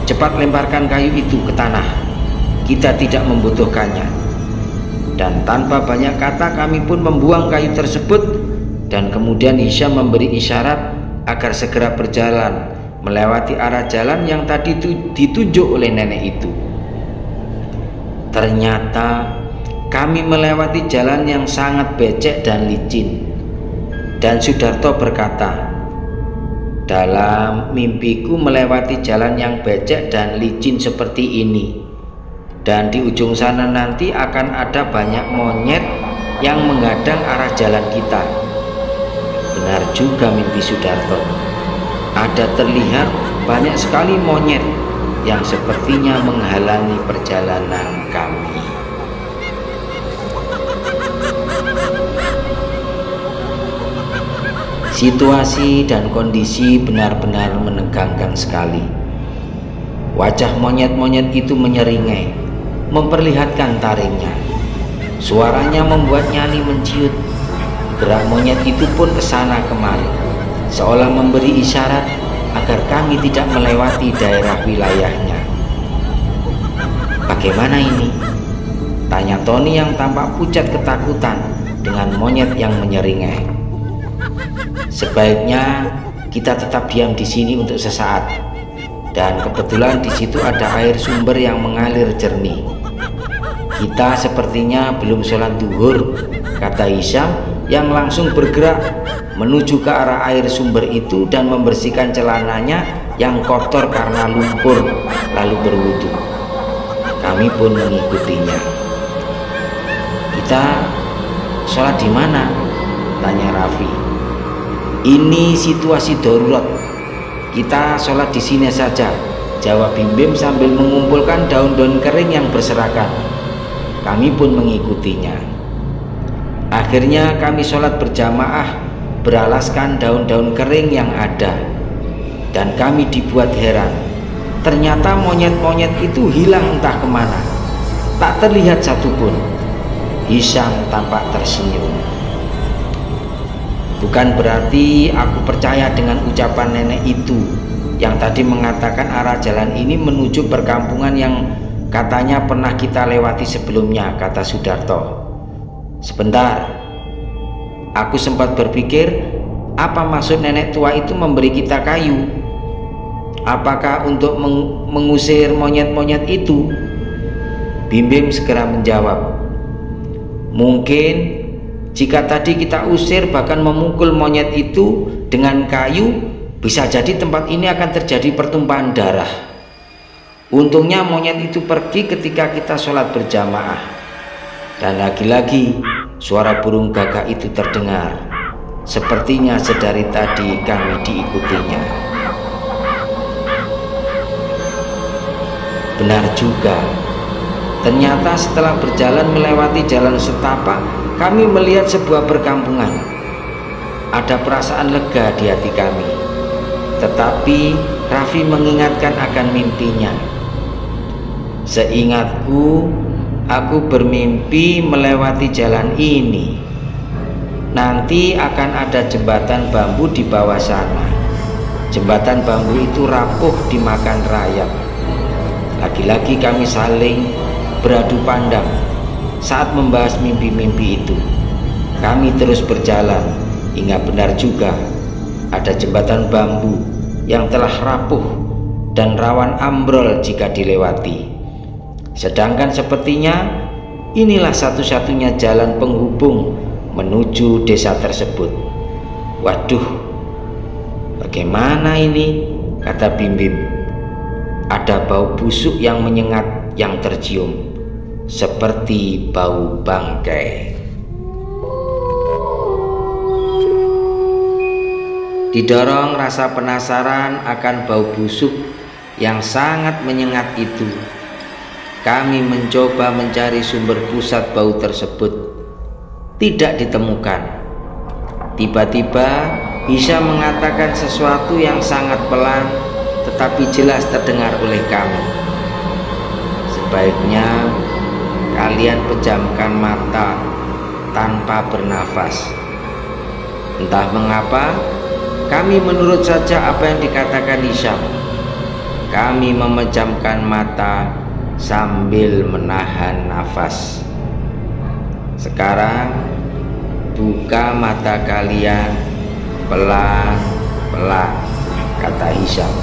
"Cepat lemparkan kayu itu ke tanah, kita tidak membutuhkannya." Dan tanpa banyak kata kami pun membuang kayu tersebut, dan kemudian Hisham memberi isyarat agar segera berjalan melewati arah jalan yang tadi ditunjuk oleh nenek itu. Ternyata kami melewati jalan yang sangat becek dan licin, dan Sudarto berkata, "Dalam mimpiku melewati jalan yang becek dan licin seperti ini, dan di ujung sana nanti akan ada banyak monyet yang menghadang arah jalan kita." Benar juga mimpi Sudarto. Ada terlihat banyak sekali monyet yang sepertinya menghalangi perjalanan kami. Situasi dan kondisi benar-benar menegangkan sekali. Wajah monyet-monyet itu menyeringai, memperlihatkan taringnya. Suaranya membuat nyali menciut. Gerak monyet itu pun kesana kemari, seolah memberi isyarat agar kami tidak melewati daerah wilayahnya. "Bagaimana ini?" tanya Tony yang tampak pucat ketakutan dengan monyet yang menyeringai. "Sebaiknya kita tetap diam di sini untuk sesaat. Dan kebetulan di situ ada air sumber yang mengalir jernih. Kita sepertinya belum sholat duhur," kata Hisham yang langsung bergerak menuju ke arah air sumber itu dan membersihkan celananya yang kotor karena lumpur, lalu berwudu. Kami pun mengikutinya. "Kita sholat di mana?" tanya Raffi. "Ini situasi darurat. Kita sholat di sini saja," jawab Bim Bim sambil mengumpulkan daun-daun kering yang berserakan. Kami pun mengikutinya. Akhirnya kami sholat berjamaah beralaskan daun-daun kering yang ada, dan kami dibuat heran. Ternyata monyet-monyet itu hilang entah kemana, tak terlihat satupun. Hisham tampak tersenyum. "Bukan berarti aku percaya dengan ucapan nenek itu yang tadi mengatakan arah jalan ini menuju perkampungan yang katanya pernah kita lewati sebelumnya," kata Sudarto. "Sebentar, aku sempat berpikir, apa maksud nenek tua itu memberi kita kayu? Apakah untuk mengusir monyet-monyet itu?" Bim Bim segera menjawab, "Mungkin jika tadi kita usir bahkan memukul monyet itu dengan kayu, bisa jadi tempat ini akan terjadi pertumpahan darah. Untungnya monyet itu pergi ketika kita sholat berjamaah." Dan lagi-lagi suara burung gagak itu terdengar. Sepertinya sedari tadi kami diikutinya. Benar juga. Ternyata setelah berjalan melewati jalan setapak, kami melihat sebuah perkampungan. Ada perasaan lega di hati kami. Tetapi Raffi mengingatkan akan mimpinya. "Seingatku, aku bermimpi melewati jalan ini. Nanti akan ada jembatan bambu di bawah sana. Jembatan bambu itu rapuh dimakan rayap." Lagi-lagi kami saling beradu pandang saat membahas mimpi-mimpi itu. Kami terus berjalan hingga benar juga ada jembatan bambu yang telah rapuh dan rawan ambrol jika dilewati. Sedangkan sepertinya inilah satu-satunya jalan penghubung menuju desa tersebut. "Waduh, bagaimana ini?" kata Bim Bim. "Ada bau busuk yang menyengat yang tercium, seperti bau bangkai." Didorong rasa penasaran akan bau busuk yang sangat menyengat itu, kami mencoba mencari sumber pusat bau tersebut. Tidak ditemukan. Tiba-tiba Hisham mengatakan sesuatu yang sangat pelan tetapi jelas terdengar oleh kami. "Sebaiknya kalian pejamkan mata tanpa bernafas. Entah mengapa, kami menurut saja apa yang dikatakan Hisham. Kami memejamkan mata sambil menahan nafas. Sekarang buka mata kalian pelan-pelan, kata Hisham.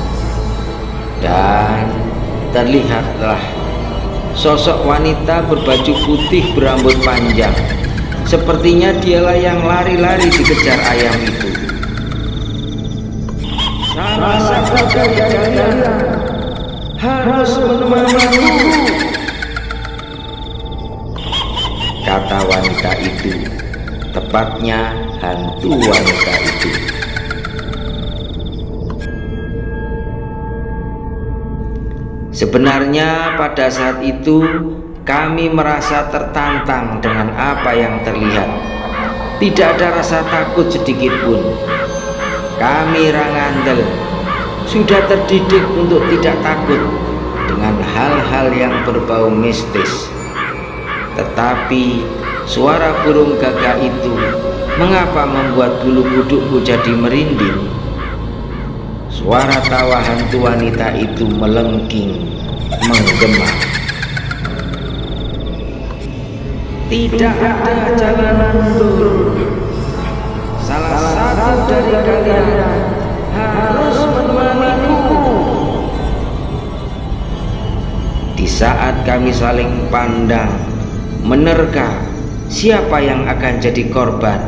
Dan terlihatlah sosok wanita berbaju putih berambut panjang. Sepertinya dialah yang lari-lari dikejar ayam itu. Salah satu dari kalian harus menemaniku, kata wanita itu, tepatnya hantu wanita itu. Sebenarnya pada saat itu kami merasa tertantang dengan apa yang terlihat. Tidak ada rasa takut sedikit pun. Kami Rangandel sudah terdidik untuk tidak takut dengan hal-hal yang berbau mistis. Tetapi suara burung gagak itu mengapa membuat bulu kudukku jadi merinding? Suara tawa hantu wanita itu melengking, menggema. Tidak ada jalan mundur. Salah satu dari kalian harus menemaniku. Di saat kami saling pandang, menerka siapa yang akan jadi korban,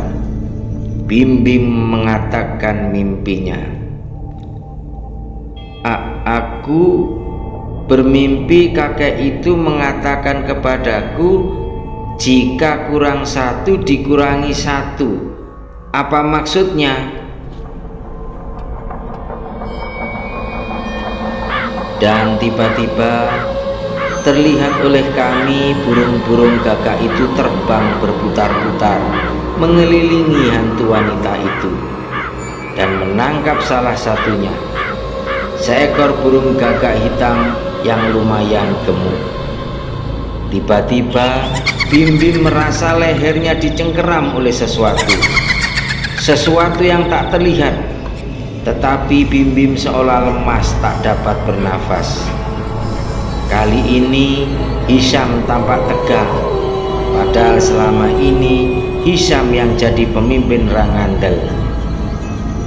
Bim Bim mengatakan mimpinya. Aku bermimpi kakek itu mengatakan kepadaku, jika kurang satu dikurangi satu. Apa maksudnya? Dan tiba-tiba terlihat oleh kami burung-burung gagak itu terbang berputar-putar mengelilingi hantu wanita itu dan menangkap salah satunya, seekor burung gagak hitam yang lumayan gemuk. Tiba-tiba Bim Bim merasa lehernya dicengkeram oleh sesuatu yang tak terlihat, tetapi Bim Bim seolah lemas tak dapat bernafas. Kali ini Hisham tampak tegang, padahal selama ini Hisham yang jadi pemimpin Rangandel.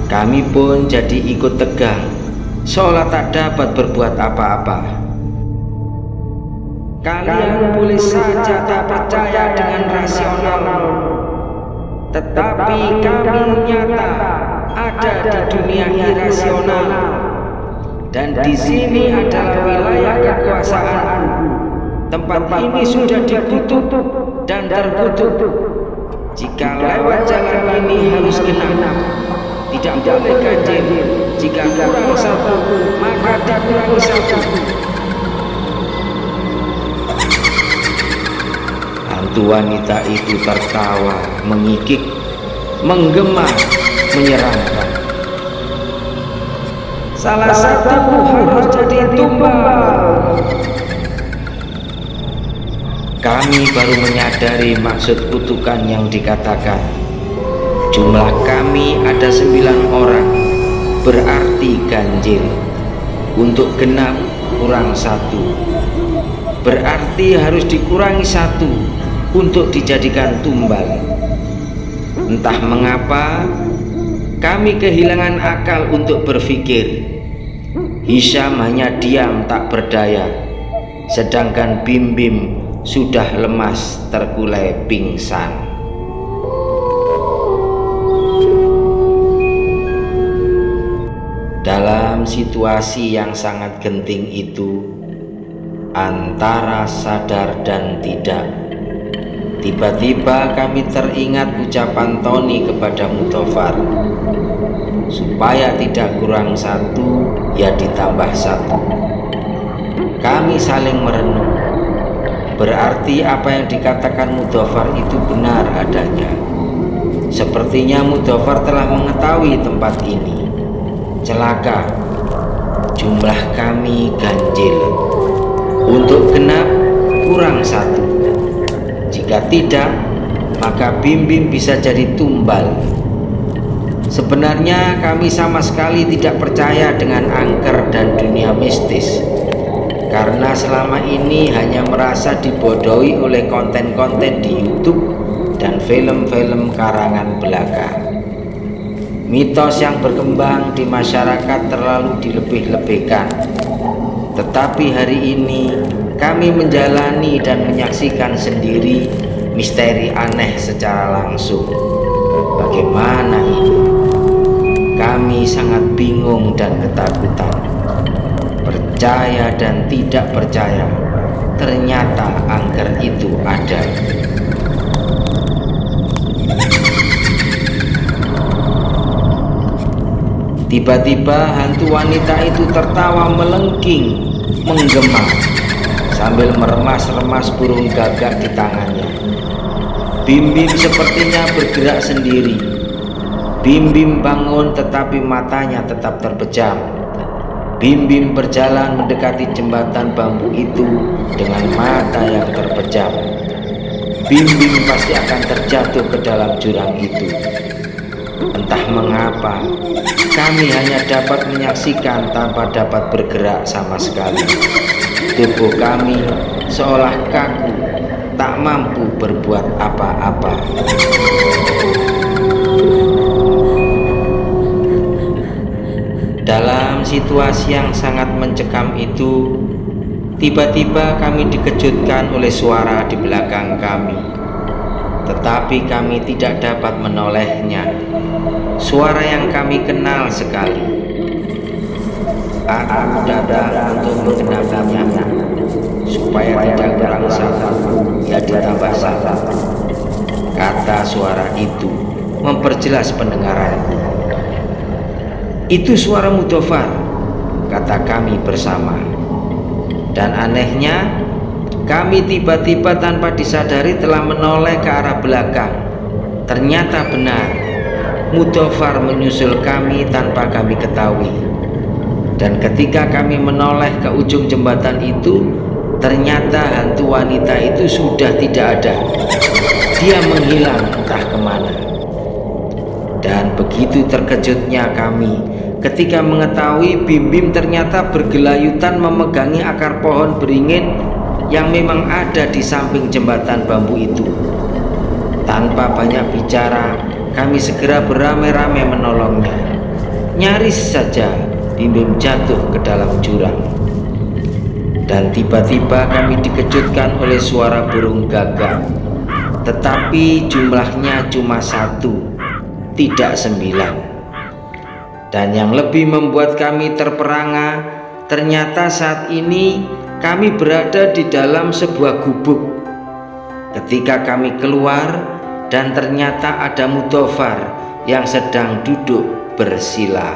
Kami pun jadi ikut tegang, seolah tak dapat berbuat apa-apa. Kalian boleh saja tak percaya dengan rasional, tetapi kami nyata ada di dunia irasional, dan di sini adalah wilayah kekuasaanku. Tempat ini sudah dikutuk dan terkutuk. Jika lewat jalan ini harus genap, tidak boleh ganjil. Jika kurang satu, maka dikurangi satu. Hantu wanita itu tertawa, mengikik, menggema, menyeramkan. Salah satu harus jadi tumbal. Kami baru menyadari maksud kutukan yang dikatakan. Jumlah kami ada 9 orang, berarti ganjil. Untuk genap kurang 1, berarti harus dikurangi 1 untuk dijadikan tumbal. Entah mengapa kami kehilangan akal untuk berpikir. Hisham hanya diam tak berdaya, sedangkan Bim Bim sudah lemas terkulai pingsan. Dalam situasi yang sangat genting itu, antara sadar dan tidak, tiba-tiba kami teringat ucapan Tony kepada Mudofar, supaya tidak kurang 1, ya ditambah 1. Kami saling merenung. Berarti apa yang dikatakan Mudofar itu benar adanya. Sepertinya Mudofar telah mengetahui tempat ini. Celaka, jumlah kami ganjil. Untuk genap kurang 1. Jika tidak, maka Bim-Bim bisa jadi tumbal. Sebenarnya kami sama sekali tidak percaya dengan angker dan dunia mistis, karena selama ini hanya merasa dibodohi oleh konten-konten di YouTube dan film-film karangan belaka. Mitos yang berkembang di masyarakat terlalu dilebih-lebihkan. Tetapi hari ini kami menjalani dan menyaksikan sendiri misteri aneh secara langsung. Bagaimana ini? Kami sangat bingung dan ketakutan. Percaya dan tidak percaya, ternyata angker itu ada. Tiba-tiba hantu wanita itu tertawa melengking, menggema, sambil meremas-remas burung gagak di tangannya. Bim-Bim sepertinya bergerak sendiri. Bim-Bim bangun tetapi matanya tetap terpejam. Bim-Bim berjalan mendekati jembatan bambu itu dengan mata yang terpejam. Bim-Bim pasti akan terjatuh ke dalam jurang itu. Entah mengapa, kami hanya dapat menyaksikan tanpa dapat bergerak sama sekali. Tubuh kami seolah kaku, tak mampu berbuat apa-apa. Dalam situasi yang sangat mencekam itu, tiba-tiba kami dikejutkan oleh suara di belakang kami. Tetapi kami tidak dapat menolehnya. Suara yang kami kenal sekali. Aku datang untuk mengenalinya, supaya tidak kurang satu, ya ditambah satu. Kata suara itu memperjelas pendengaranku. Itu suara Mudofar, kata kami bersama. Dan anehnya, kami tiba-tiba tanpa disadari telah menoleh ke arah belakang. Ternyata benar, Mudofar menyusul kami tanpa kami ketahui. Dan ketika kami menoleh ke ujung jembatan itu, ternyata hantu wanita itu sudah tidak ada. Dia menghilang entah kemana. Dan begitu terkejutnya kami ketika mengetahui Bim-Bim ternyata bergelayutan memegangi akar pohon beringin yang memang ada di samping jembatan bambu itu. Tanpa banyak bicara, kami segera beramai-ramai menolongnya. Nyaris saja Bim-Bim jatuh ke dalam jurang. Dan tiba-tiba kami dikejutkan oleh suara burung gagak. Tetapi jumlahnya cuma 1, tidak 9. Dan yang lebih membuat kami terperangah, ternyata saat ini kami berada di dalam sebuah gubuk. Ketika kami keluar, dan ternyata ada Mudofar yang sedang duduk bersila.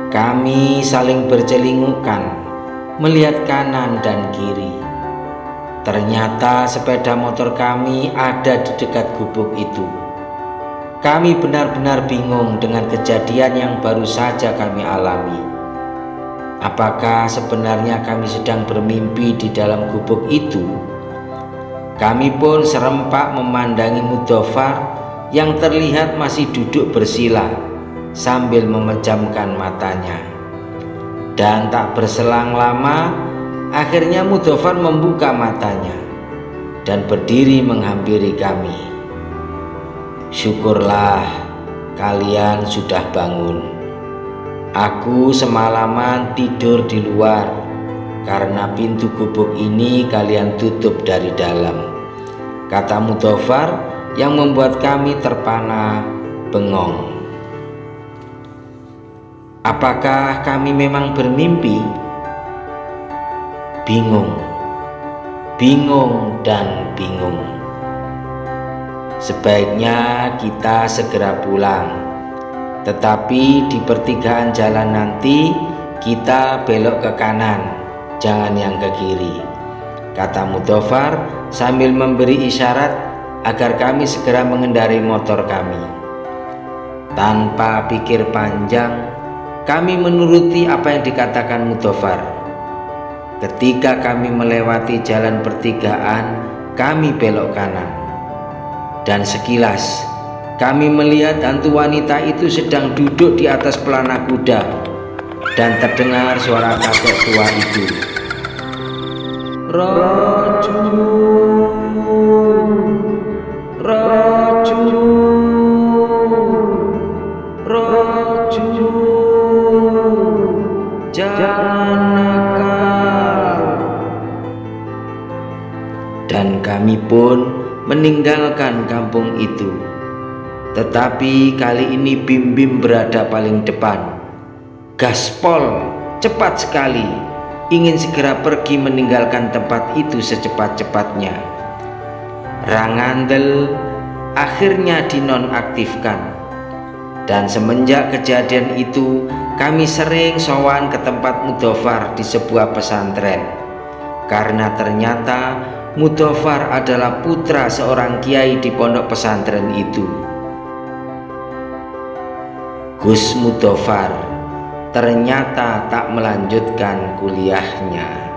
Kami saling bercelingukan, melihat kanan dan kiri. Ternyata sepeda motor kami ada di dekat gubuk itu. Kami benar-benar bingung dengan kejadian yang baru saja kami alami. Apakah sebenarnya kami sedang bermimpi di dalam gubuk itu? Kami pun serempak memandangi Mudofar yang terlihat masih duduk bersila sambil memejamkan matanya. Dan tak berselang lama, akhirnya Mudofar membuka matanya dan berdiri menghampiri kami. Syukurlah kalian sudah bangun. Aku semalaman tidur di luar karena pintu gubuk ini kalian tutup dari dalam, kata Mudofar yang membuat kami terpana bengong. Apakah kami memang bermimpi? Bingung dan bingung. Sebaiknya kita segera pulang. Tetapi di pertigaan jalan nanti kita belok ke kanan, jangan yang ke kiri, kata Mudofar sambil memberi isyarat agar kami segera mengendarai motor kami. Tanpa pikir panjang, kami menuruti apa yang dikatakan Mudofar. Ketika kami melewati jalan pertigaan, kami belok kanan. Dan sekilas kami melihat hantu wanita itu sedang duduk di atas pelana kuda, dan terdengar suara kakek tua itu. Raju, Raju, Raju, jangan nakal. Dan kami pun meninggalkan kampung itu. Tetapi kali ini Bim Bim berada paling depan. Gaspol, cepat sekali, ingin segera pergi meninggalkan tempat itu secepat-cepatnya. Rangandel akhirnya dinonaktifkan. Dan semenjak kejadian itu, kami sering sowan ke tempat Mudofar di sebuah pesantren. Karena ternyata Mudofar adalah putra seorang kiai di pondok pesantren itu. Gus Mudofar ternyata tak melanjutkan kuliahnya.